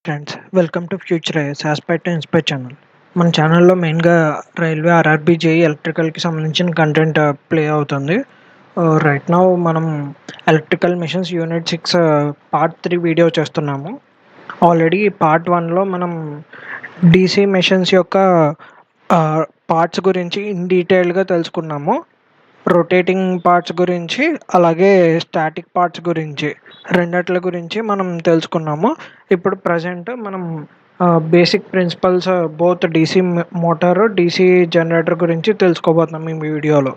Friends, welcome to future is Aspire to inspire channel. మన ఛానల్లో మెయిన్గా రైల్వే ఆర్ఆర్బీ జేఈ ఎలక్ట్రికల్కి సంబంధించిన కంటెంట్ ప్లే అవుతుంది. రైట్ నౌ మనం electrical machines unit 6 part 3 video చేస్తున్నాము. ఆల్రెడీ పార్ట్ 1లో మనం డీసీ మెషిన్స్ యొక్క పార్ట్స్ గురించి ఇన్ డీటెయిల్గా తెలుసుకున్నాము. రొటేటింగ్ పార్ట్స్ గురించి, అలాగే స్టాటిక్ పార్ట్స్ గురించి, రెండిట్ల గురించి మనం తెలుసుకున్నాము. ఇప్పుడు ప్రజెంట్ మనం basic principles both DC motor, DC generator గురించి తెలుసుకోబోతున్నాం ఈ వీడియోలో.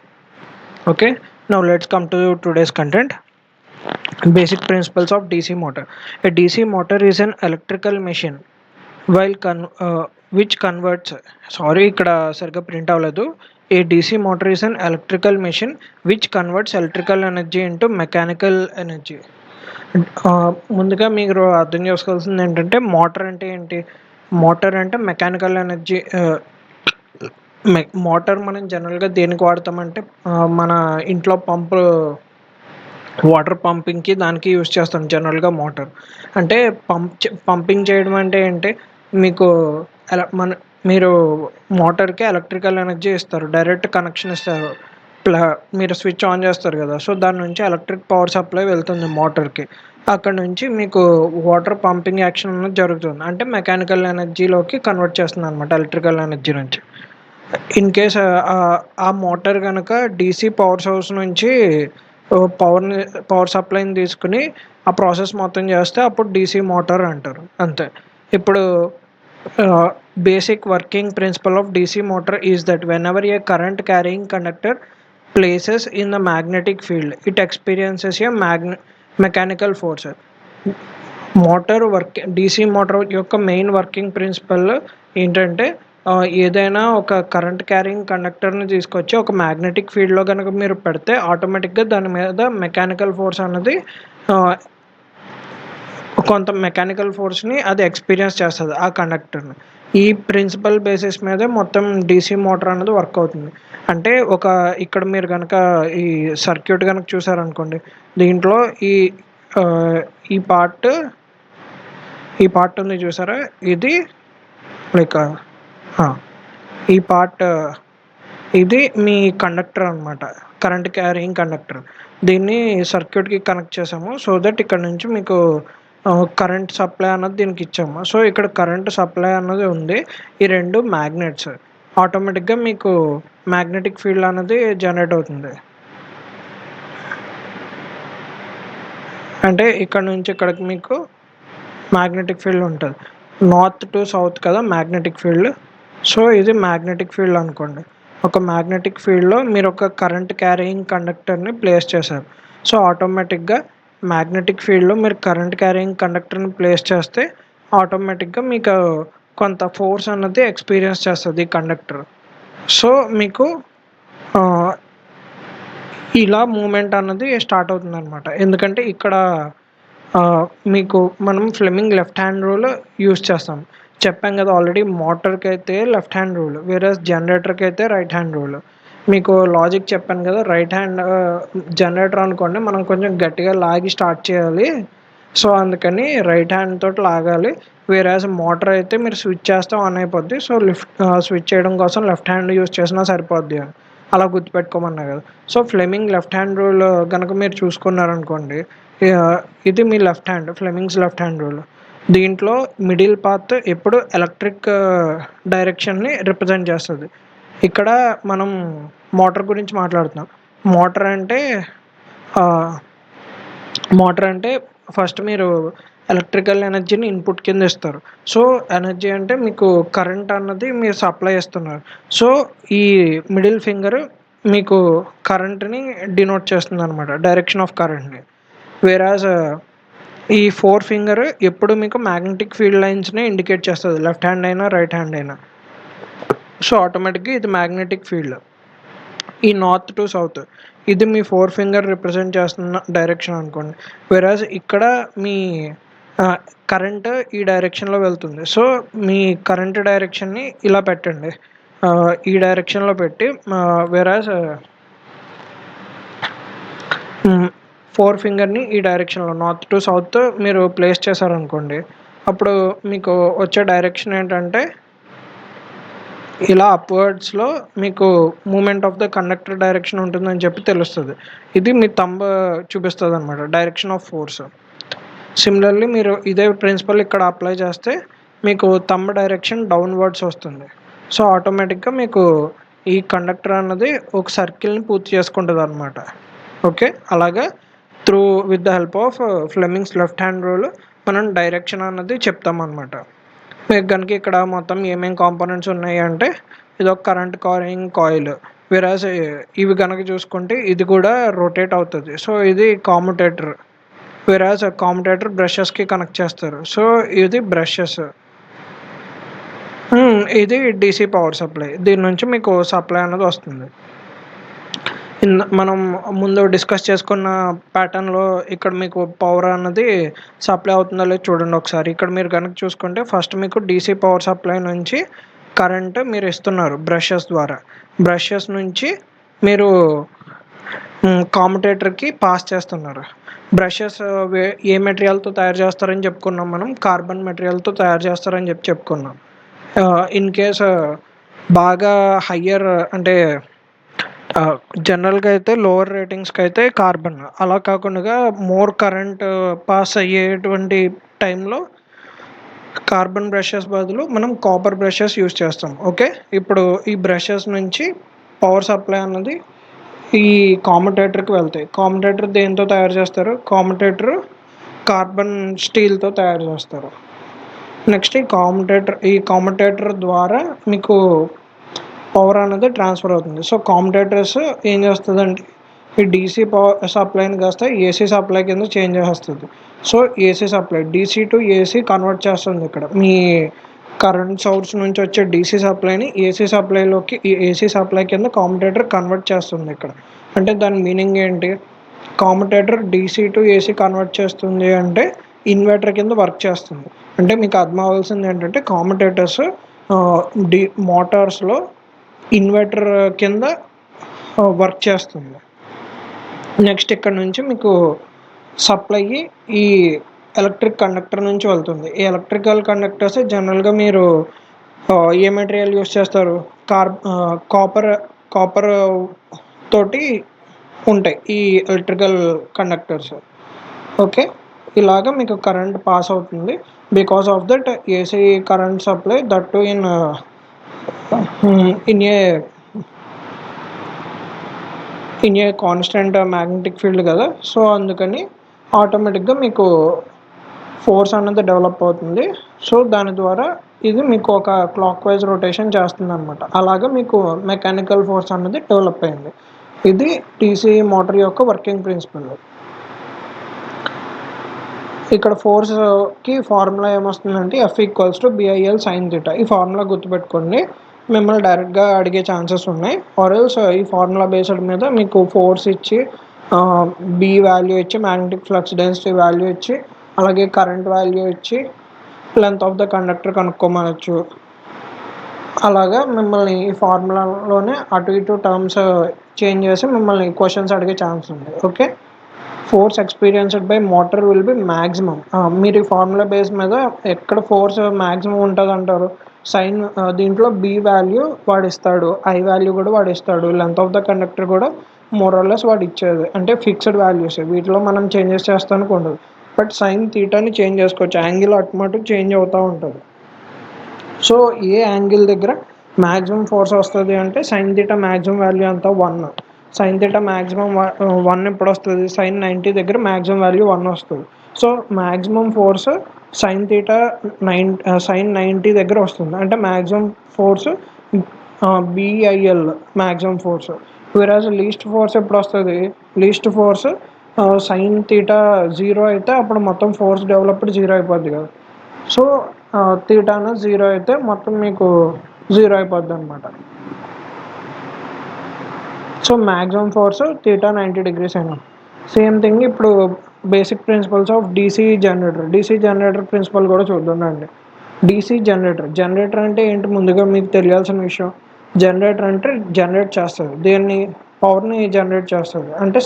Okay, now let's come to today's content. Basic principles of DC motor. A DC motor is an electrical machine which converts. Sorry, ఇక్కడ సరిగ్గా ప్రింట్ అవ్వలేదు. A DC motor is an electrical machine which converts electrical energy into mechanical energy. ముందుగా మీరు అర్థం చేసుకోవాల్సింది ఏంటంటే motor అంటే ఏంటి. మోటార్ అంటే మెకానికల్ ఎనర్జీ. మోటార్ మనం జనరల్గా దేనికి వాడతామంటే మన ఇంట్లో పంపు, వాటర్ పంపింగ్కి దానికి యూజ్ చేస్తాం జనరల్గా మోటార్. అంటే పంపింగ్ చేయడం అంటే ఏంటి, మీకు మీరు మోటార్కి ఎలక్ట్రికల్ ఎనర్జీ ఇస్తారు, డైరెక్ట్ కనెక్షన్ ఇస్తారు. మీరు స్విచ్ ఆన్ చేస్తారు కదా, సో దాని నుంచి ఎలక్ట్రిక్ పవర్ సప్లై వెళ్తుంది మోటార్కి. అక్కడ నుంచి మీకు వాటర్ పంపింగ్ యాక్షన్ అనేది జరుగుతుంది, అంటే మెకానికల్ ఎనర్జీలోకి కన్వర్ట్ చేస్తుంది అనమాట, ఎలక్ట్రికల్ ఎనర్జీ నుంచి. ఇన్ కేస్ ఆ మోటార్ కనుక డీసీ పవర్ సోర్స్ నుంచి పవర్ సప్లైని తీసుకుని ఆ ప్రాసెస్ మొత్తం చేస్తే అప్పుడు డీసీ మోటార్ అంటారు, అంతే. ఇప్పుడు basic working principle of DC motor is that when ever A current carrying conductor places in the magnetic field it experiences A mechanical force. Motor DC motor యొక్క main working principle ఏంటంటే, ఏదైనా ఒక current carrying కండక్టర్ని తీసుకొచ్చి ఒక magnetic ఫీల్డ్లో కనుక మీరు పెడితే ఆటోమేటిక్గా దాని మీద మెకానికల్ ఫోర్స్ అన్నది కొంత మెకానికల్ ఫోర్స్ని అది ఎక్స్పీరియన్స్ చేస్తుంది ఆ కండక్టర్ని. ఈ ప్రిన్సిపల్ బేసిస్ మీదే మొత్తం డీసీ మోటార్ అనేది వర్క్ అవుతుంది. అంటే ఇక్కడ మీరు కనుక ఈ సర్క్యూట్ కనుక చూసారనుకోండి, దీంట్లో ఈ పార్ట్ ఉంది చూసారా, ఇది లైక్ ఈ పార్ట్ ఇది మీ కండక్టర్ అనమాట, కరెంట్ క్యారింగ్ కండక్టర్. దీన్ని సర్క్యూట్కి కనెక్ట్ చేసాము సో దట్ ఇక్కడ నుంచి మీకు కరెంట్ సప్లై అన్నది దీనికి ఇచ్చాము. సో ఇక్కడ కరెంట్ సప్లై అన్నది ఉంది. ఈ రెండు మ్యాగ్నెట్స్, ఆటోమేటిక్గా మీకు మ్యాగ్నెటిక్ ఫీల్డ్ అన్నది జనరేట్ అవుతుంది. అంటే ఇక్కడ నుంచి ఇక్కడికి మీకు మ్యాగ్నెటిక్ ఫీల్డ్ ఉంటుంది. నార్త్ టు సౌత్ కదా మ్యాగ్నెటిక్ ఫీల్డ్. సో ఇది మ్యాగ్నెటిక్ ఫీల్డ్ అనుకోండి. ఒక మ్యాగ్నెటిక్ ఫీల్డ్లో మీరు ఒక కరెంట్ క్యారింగ్ కండక్టర్ని ప్లేస్ చేశారు. సో ఆటోమేటిక్గా మ్యాగ్నెటిక్ ఫీల్డ్లో మీరు కరెంట్ క్యారింగ్ కండక్టర్ని ప్లేస్ చేస్తే ఆటోమేటిక్గా మీకు కొంత ఫోర్స్ అన్నది ఎక్స్పీరియన్స్ చేస్తుంది ఈ కండక్టర్. సో మీకు ఇలా మూమెంట్ అన్నది స్టార్ట్ అవుతుంది అనమాట. ఎందుకంటే ఇక్కడ మీకు మనం Fleming left hand rule use చేస్తాం, చెప్పాం కదా ఆల్రెడీ. మోటార్కి అయితే లెఫ్ట్ హ్యాండ్ రూల్, వేరే జనరేటర్కి అయితే రైట్ హ్యాండ్ రూల్. మీకు లాజిక్ చెప్పాను కదా, రైట్ హ్యాండ్ జనరేటర్ అనుకోండి, మనం కొంచెం గట్టిగా లాగి స్టార్ట్ చేయాలి, సో అందుకని రైట్ హ్యాండ్ తోటి లాగాలి. వేరేస్ మోటార్ అయితే మీరు స్విచ్ చేస్తే ఆన్ అయిపోద్ది, సో స్విచ్ చేయడం కోసం లెఫ్ట్ హ్యాండ్ యూజ్ చేసినా సరిపోద్ది అని అలా గుర్తుపెట్టుకోమన్నా కదా. So Fleming left hand rule కనుక మీరు చూసుకున్నారనుకోండి, ఇది మీ left hand, Fleming's left hand rule. దీంట్లో మిడిల్ పాత్ ఎప్పుడు ఎలక్ట్రిక్ డైరెక్షన్ని రిప్రజెంట్ చేస్తుంది. ఇక్కడ మనం మోటార్ గురించి మాట్లాడుతున్నాం. మోటార్ అంటే ఫస్ట్ మీరు ఎలక్ట్రికల్ ఎనర్జీని ఇన్పుట్ కింద ఇస్తారు. సో ఎనర్జీ అంటే మీకు కరెంట్ అన్నది మీరు సప్లై ఇస్తున్నారు. సో ఈ మిడిల్ ఫింగర్ మీకు కరెంట్ని డినోట్ చేస్తుంది అనమాట, డైరెక్షన్ ఆఫ్ కరెంట్ని. వేరాజ్ ఈ ఫోర్ ఫింగర్ ఎప్పుడు మీకు మ్యాగ్నెటిక్ ఫీల్డ్ లైన్స్ని ఇండికేట్ చేస్తుంది, లెఫ్ట్ హ్యాండ్ అయినా రైట్ హ్యాండ్ అయినా. సో ఆటోమేటిక్గా ఇది మ్యాగ్నెటిక్ ఫీల్డ్. ఈ నార్త్ టు సౌత్ ఇది మీ ఫోర్ ఫింగర్ రిప్రజెంట్ చేస్తున్న డైరెక్షన్ అనుకోండి. వేరాజ్ ఇక్కడ మీ కరెంట్ ఈ డైరెక్షన్లో వెళ్తుంది. సో మీ కరెంట్ డైరెక్షన్ని ఇలా పెట్టండి, ఈ డైరెక్షన్లో పెట్టి వేరాజ్ ఫోర్ ఫింగర్ని ఈ డైరెక్షన్లో నార్త్ టు సౌత్ మీరు ప్లేస్ చేశారనుకోండి, అప్పుడు మీకు వచ్చే డైరెక్షన్ ఏంటంటే ఇలా అప్వర్డ్స్లో మీకు movement of the conductor direction ఉంటుందని చెప్పి తెలుస్తుంది. ఇది మీ తంబ చూపిస్తుంది అనమాట, డైరెక్షన్ ఆఫ్ ఫోర్స్. సిమిలర్లీ మీరు ఇదే ప్రిన్సిపల్ ఇక్కడ అప్లై చేస్తే మీకు తంబ డైరెక్షన్ డౌన్వర్డ్స్ వస్తుంది. సో ఆటోమేటిక్గా మీకు ఈ కండక్టర్ అన్నది ఒక సర్కిల్ని పూర్తి చేసుకుంటుంది అనమాట. ఓకే, అలాగా through with the help of Fleming's left hand rule మనం డైరెక్షన్ అన్నది చెప్తామన్నమాట. మీకు కనుక ఇక్కడ మొత్తం ఏమేమి కాంపోనెంట్స్ ఉన్నాయి అంటే ఇది ఒక కరెంట్ కారింగ్ కాయిల్, వేరాజ్ ఇవి కనుక చూసుకుంటే ఇది కూడా రొటేట్ అవుతుంది. సో ఇది కామ్యుటేటర్, వేరాజ్ కామ్యుటేటర్ బ్రషెస్కి కనెక్ట్ చేస్తారు. సో ఇది బ్రషెస్. ఇది డీసీ పవర్ సప్లై, దీని నుంచి మీకు సప్లై అనేది వస్తుంది. మనం ముందు డిస్కస్ చేసుకున్న ప్యాటర్న్లో ఇక్కడ మీకు పవర్ అన్నది సప్లై అవుతుందో లేదో చూడండి ఒకసారి. ఇక్కడ మీరు కనుక చూసుకుంటే ఫస్ట్ మీకు డీసీ పవర్ సప్లై నుంచి కరెంట్ మీరు ఇస్తున్నారు బ్రషెస్ ద్వారా. బ్రషెస్ నుంచి మీరు కామ్యుటేటర్కి పాస్ చేస్తున్నారు. బ్రషెస్ ఏ మెటీరియల్తో తయారు చేస్తారని చెప్పుకున్నాం మనం, కార్బన్ మెటీరియల్తో తయారు చేస్తారని చెప్పుకున్నాం. ఇన్ కేస్ బాగా హయ్యర్ అంటే జనరల్గా అయితే లోవర్ రేటింగ్స్కి అయితే కార్బన్, అలా కాకుండా మోర్ కరెంట్ పాస్ అయ్యేటువంటి టైంలో కార్బన్ బ్రషెస్ బదులు మనం కాపర్ బ్రషెస్ యూస్ చేస్తాం. ఓకే, ఇప్పుడు ఈ బ్రషెస్ నుంచి పవర్ సప్లై అన్నది ఈ కామ్యుటేటర్కి వెళ్తాయి. కామ్యుటేటర్ దేంతో తయారు చేస్తారు? కామ్యుటేటర్ కార్బన్ స్టీల్తో తయారు చేస్తారు. నెక్స్ట్ ఈ కామ్యుటేటర్ ద్వారా మీకు పవర్ అనేది ట్రాన్స్ఫర్ అవుతుంది. సో కామ్యుటేటర్స్ ఏం చేస్తుందంటే ఈ డీసీ పవర్ సప్లైని కాస్త ఏసీ సప్లై కింద చేంజ్ చేస్తుంది. So AC supply DC to AC convert చేస్తుంది. ఇక్కడ మీ కరెంట్ సోర్స్ నుంచి వచ్చే డీసీ సప్లైని ఏసీ సప్లైలోకి, ఏసీ సప్లై కింద కామ్యుటేటర్ కన్వర్ట్ చేస్తుంది. ఇక్కడ అంటే దాని మీనింగ్ ఏంటి? Commutator DC to AC convert చేస్తుంది అంటే ఇన్వర్టర్ కింద వర్క్ చేస్తుంది. అంటే మీకు అర్థం అవ్వాల్సింది ఏంటంటే కామ్యుటేటర్స్ మోటార్స్లో ఇన్వర్టర్ కింద వర్క్ చేస్తుంది. నెక్స్ట్ ఇక్కడ నుంచి మీకు సప్లై ఈ ఎలక్ట్రిక్ కండక్టర్ నుంచి వెళ్తుంది. ఈ ఎలక్ట్రికల్ కండక్టర్స్ జనరల్గా మీరు ఏ మెటీరియల్ యూస్ చేస్తారు? కాపర్ తోటి ఉంటాయి ఈ ఎలక్ట్రికల్ కండక్టర్స్. ఓకే, ఇలాగా మీకు కరెంట్ పాస్ అవుతుంది. Because of that AC current supply that to in a constant magnetic field కదా. సో అందుకని ఆటోమేటిక్గా మీకు ఫోర్స్ అన్నది డెవలప్ అవుతుంది. సో దాని ద్వారా ఇది మీకు ఒక క్లాక్ వైజ్ రొటేషన్ చేస్తుంది అనమాట. అలాగా మీకు మెకానికల్ ఫోర్స్ అన్నది డెవలప్ అయింది. ఇది టీసీ మోటార్ యొక్క వర్కింగ్ ప్రిన్సిపల్. ఇక్కడ ఫోర్స్కి ఫార్ములా ఏమొస్తుందంటే F=BIL sin θ. ఈ ఫార్ములా గుర్తుపెట్టుకోండి, మిమ్మల్ని డైరెక్ట్గా అడిగే ఛాన్సెస్ ఉన్నాయి. ఆర్ఎల్స్ ఈ ఫార్ములా బేస్డ్ మీద మీకు ఫోర్స్ ఇచ్చి బి వాల్యూ ఇచ్చి, మ్యాగ్నెటిక్ ఫ్లక్స్ డెన్సిటీ వాల్యూ ఇచ్చి, అలాగే కరెంట్ వాల్యూ ఇచ్చి, లెంత్ ఆఫ్ ద కండక్టర్ కనుక్కోమనొచ్చు. అలాగా మిమ్మల్ని ఈ ఫార్ములాలోనే అటు ఇటు టర్మ్స్ చేంజ్ చేసి మిమ్మల్ని క్వశ్చన్స్ అడిగే ఛాన్స్ ఉంది. Okay, force experienced by motor will be maximum. మీరు ఈ ఫార్ములా బేస్ మీద ఎక్కడ ఫోర్స్ మ్యాక్సిమం ఉంటుంది అంటారు? సైన్ దీంట్లో బి వాల్యూ వాడిస్తాడు, ఐ వాల్యూ కూడా వాడిస్తాడు, లెంత్ ఆఫ్ ద కండక్టర్ కూడా మోరల్లెస్ వాడు ఇచ్చేది. అంటే ఫిక్స్డ్ వాల్యూస్, వీటిలో మనం చేంజెస్ చేస్తానికి ఉండదు. బట్ సైన్ థీటాని చేంజ్ చేసుకోవచ్చు, యాంగిల్ అటుమటుకు చేంజ్ అవుతూ ఉంటుంది. సో ఏ యాంగిల్ దగ్గర మ్యాక్సిమం ఫోర్స్ వస్తుంది అంటే సైన్ థీటా మ్యాక్సిమం వాల్యూ అంతా 1. సైన్ థీటా మ్యాక్సిమం 1 ఎప్పుడు వస్తుంది? సైన్ 90 దగ్గర మ్యాక్సిమం వాల్యూ 1 వస్తుంది. So maximum force sine theta sine 90 దగ్గర వస్తుంది. అంటే maximum force BIL maximum force. Whereas least force ఎప్పుడు వస్తుంది? లీస్ట్ ఫోర్స్ సైన్ థీటా 0 అయితే అప్పుడు మొత్తం ఫోర్స్ డెవలప్డ్ 0 అయిపోద్ది కదా. సో థీటాను 0 అయితే మొత్తం మీకు 0 అయిపోద్ది అనమాట. So maximum force theta 90 degrees అయినా. సేమ్ థింగ్ ఇప్పుడు basic principles of DC generator principle కూడా చూద్దామండి. డీసీ జనరేటర్ అంటే ఏంటి? ముందుగా మీకు తెలియాల్సిన విషయం, జనరేటర్ అంటే జనరేట్ చేస్తుంది. దేన్ని? పవర్ని జనరేట్ చేస్తుంది. అంటే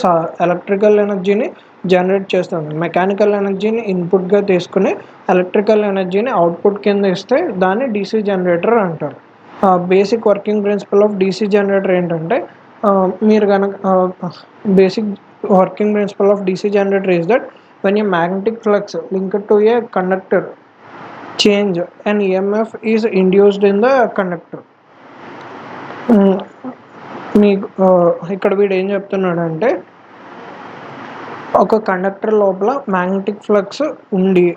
ఎలక్ట్రికల్ ఎనర్జీని జనరేట్ చేస్తుంది. మెకానికల్ ఎనర్జీని ఇన్పుట్గా తీసుకుని ఎలక్ట్రికల్ ఎనర్జీని అవుట్పుట్ కింద ఇస్తే దాన్ని డీసీ జనరేటర్ అంటారు. Basic working principle of DC generator ఏంటంటే, మీరు కనుక basic working principle of DC generator is that when a magnetic flux linked to A conductor change and EMF is induced in the conductor. మీకు ఇక్కడ వీడు ఏం చెప్తున్నాడంటే, ఒక కండక్టర్ లోపల మ్యాగ్నెటిక్ ఫ్లక్స్ ఉండి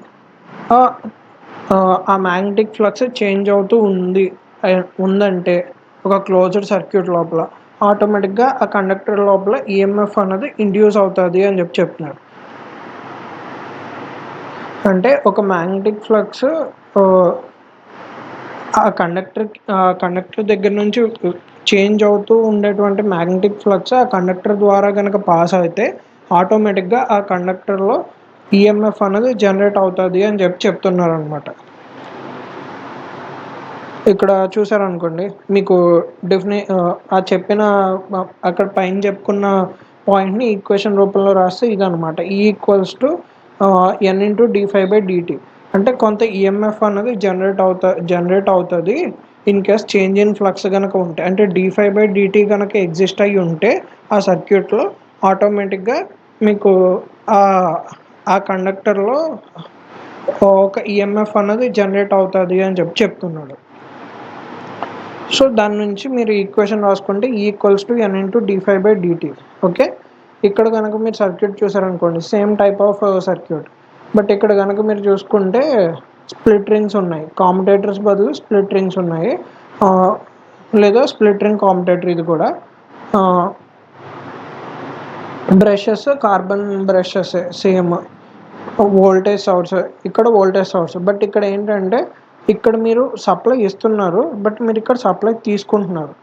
ఆ మ్యాగ్నెటిక్ ఫ్లక్స్ చేంజ్ అవుతూ ఉందంటే ఒక క్లోజ్డ్ సర్క్యూట్ లోపల ఆటోమేటిక్గా ఆ కండక్టర్ లోపల ఈఎంఎఫ్ అనేది ఇండ్యూస్ అవుతుంది అని చెప్తున్నాడు. అంటే ఒక మ్యాగ్నెటిక్ ఫ్లక్స్ ఆ కండక్టర్ దగ్గర నుంచి చేంజ్ అవుతూ ఉండేటువంటి మ్యాగ్నెటిక్ ఫ్లక్స్ ఆ కండక్టర్ ద్వారా కనుక పాస్ అయితే ఆటోమేటిక్గా ఆ కండక్టర్లో ఈఎంఎఫ్ అనేది జనరేట్ అవుతుంది అని చెప్తున్నారు అనమాట. ఇక్కడ చూసారనుకోండి, మీకు ఆ చెప్పిన అక్కడ పైన చెప్పుకున్న పాయింట్ని ఈక్వేషన్ రూపంలో రాస్తే ఇదనమాట. Equals to N into d∅dt. అంటే కొంత ఈఎంఎఫ్ అనేది జనరేట్ అవుతుంది in case change in flux కనుక ఉంటే. అంటే d∅dt కనుక ఎగ్జిస్ట్ అయ్యి ఉంటే ఆ సర్క్యూట్లో ఆటోమేటిక్గా మీకు ఆ కండక్టర్లో ఒక ఈఎంఎఫ్ అనేది జనరేట్ అవుతుంది అని చెప్తున్నాడు. సో దాని నుంచి మీరు ఈక్వేషన్ రాసుకుంటే equals to N into d∅dt. Okay, ఇక్కడ కనుక మీరు సర్క్యూట్ చూసారనుకోండి, same type of circuit. But ఇక్కడ కనుక మీరు చూసుకుంటే స్ప్లిట్ రింగ్స్ ఉన్నాయి, కామ్యుటేటర్స్ బదులు స్ప్లిట్ రింగ్స్ ఉన్నాయి, లేదా స్ప్లిట్ రింగ్ కామ్యుటేటర్. ఇది కూడా brushes carbon brushes same voltage source, ఇక్కడ వోల్టేజ్ సోర్స్. బట్ ఇక్కడ ఏంటంటే, ఇక్కడ మీరు సప్లై ఇస్తున్నారు, బట్ మీరు ఇక్కడ సప్లై తీసుకుంటున్నారు.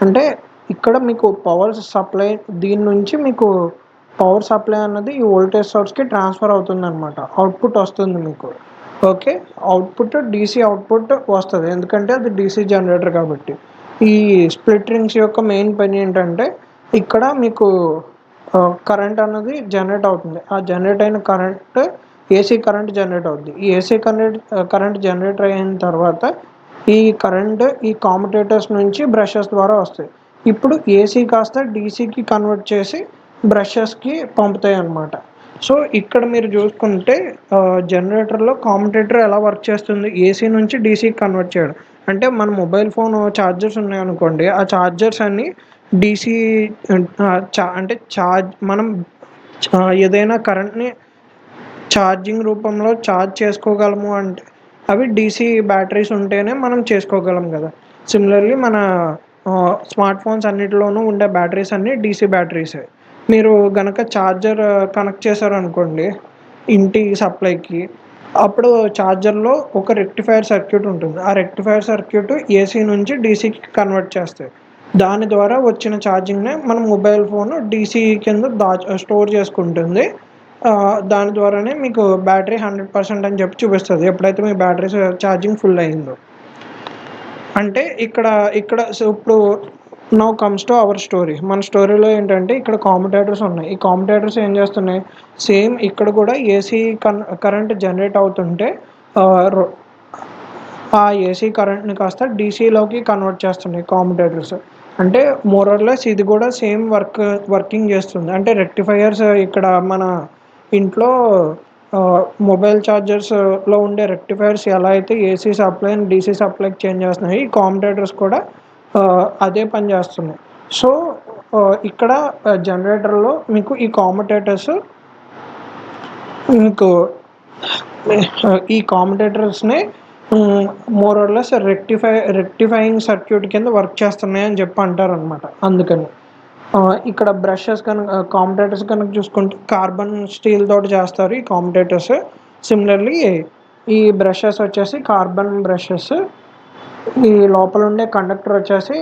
అంటే ఇక్కడ మీకు పవర్ సప్లై, దీని నుంచి మీకు పవర్ సప్లై అన్నది ఈ వోల్టేజ్ సోర్స్కి ట్రాన్స్ఫర్ అవుతుంది అనమాట. అవుట్పుట్ వస్తుంది మీకు. ఓకే, అవుట్పుట్ డీసీ అవుట్పుట్ వస్తుంది, ఎందుకంటే అది డీసీ జనరేటర్ కాబట్టి. ఈ స్ప్లిట్ రింగ్స్ యొక్క మెయిన్ పని ఏంటంటే, ఇక్కడ మీకు కరెంట్ అన్నది జనరేట్ అవుతుంది. ఆ జనరేట్ అయిన కరెంట్ ఏసీ కరెంట్ జనరేట్ అవుతుంది. ఈ ఏసీ కరెంట్ జనరేట్ అయిన తర్వాత ఈ కరెంట్ ఈ కామ్యుటేటర్స్ నుంచి బ్రషెస్ ద్వారా వస్తాయి. ఇప్పుడు ఏసీ కాస్త డీసీకి కన్వర్ట్ చేసి బ్రషెస్కి పంపుతాయి అన్నమాట. సో ఇక్కడ మీరు చూసుకుంటే జనరేటర్లో కామ్యుటేటర్ ఎలా వర్క్ చేస్తుంది, ఏసీ నుంచి డీసీకి కన్వర్ట్ చేయడం. అంటే మన మొబైల్ ఫోన్ ఛార్జర్స్ ఉన్నాయనుకోండి, ఆ ఛార్జర్స్ అన్ని డీసీ అంటే మనం ఏదైనా కరెంట్ని ఛార్జింగ్ రూపంలో ఛార్జ్ చేసుకోగలము అంటే అవి డీసీ బ్యాటరీస్ ఉంటేనే మనం చేసుకోగలం కదా. సిమిలర్లీ మన స్మార్ట్ ఫోన్స్ అన్నిటిలోనూ ఉండే బ్యాటరీస్ అన్నీ డీసీ బ్యాటరీసే. మీరు గనక ఛార్జర్ కనెక్ట్ చేశారనుకోండి ఇంటి సప్లైకి, అప్పుడు ఛార్జర్లో ఒక రెక్టిఫైర్ సర్క్యూట్ ఉంటుంది. ఆ రెక్టిఫైర్ సర్క్యూట్ ఏసీ నుంచి డీసీకి కన్వర్ట్ చేస్తాయి. దాని ద్వారా వచ్చిన ఛార్జింగ్నే మన మొబైల్ ఫోన్ డీసీ కింద స్టోర్ చేసుకుంటుంది. దాని ద్వారానే మీకు బ్యాటరీ 100% అని చెప్పి చూపిస్తుంది ఎప్పుడైతే మీ బ్యాటరీ ఛార్జింగ్ ఫుల్ అయిందో. అంటే ఇక్కడ ఇప్పుడు now comes to our story. మన స్టోరీలో ఏంటంటే, ఇక్కడ కామ్యుటేటర్స్ ఉన్నాయి. ఈ కామ్యుటేటర్స్ ఏం చేస్తున్నాయి, సేమ్ ఇక్కడ కూడా ఏసీ కరెంట్ జనరేట్ అవుతుంటే ఆ ఏసీ కరెంట్ని కాస్త డీసీలోకి కన్వర్ట్ చేస్తున్నాయి కామ్యుటేటర్స్. అంటే మోరర్లెస్ ఇది కూడా సేమ్ వర్కింగ్ చేస్తుంది. అంటే రెక్టిఫైయర్స్ ఇక్కడ మన ఇంట్లో మొబైల్ ఛార్జర్స్లో ఉండే రెక్టిఫైర్స్ ఎలా అయితే ఏసీ సప్లై అండ్ డీసీ సప్లైకి చేంజ్ చేస్తున్నాయి, ఈ కామ్యుటేటర్స్ కూడా అదే పని చేస్తున్నాయి. సో ఇక్కడ జనరేటర్లో మీకు ఈ కామ్యుటేటర్స్ మీకు ఈ కామ్యుటేటర్స్ని మోరర్లెస్ రెక్టిఫైయింగ్ సర్క్యూట్ కింద వర్క్ చేస్తున్నాయని చెప్పి అంటారు అనమాట. అందుకని ఇక్కడ బ్రషెస్ కనుక కామ్యుటేటర్స్ కనుక చూసుకుంటే కార్బన్ స్టీల్ తోటి చేస్తారు ఈ కామ్యుటేటర్స్. సిమిలర్లీ ఈ బ్రషెస్ వచ్చేసి కార్బన్ బ్రషెస్. ఈ లోపల ఉండే కండక్టర్ వచ్చేసి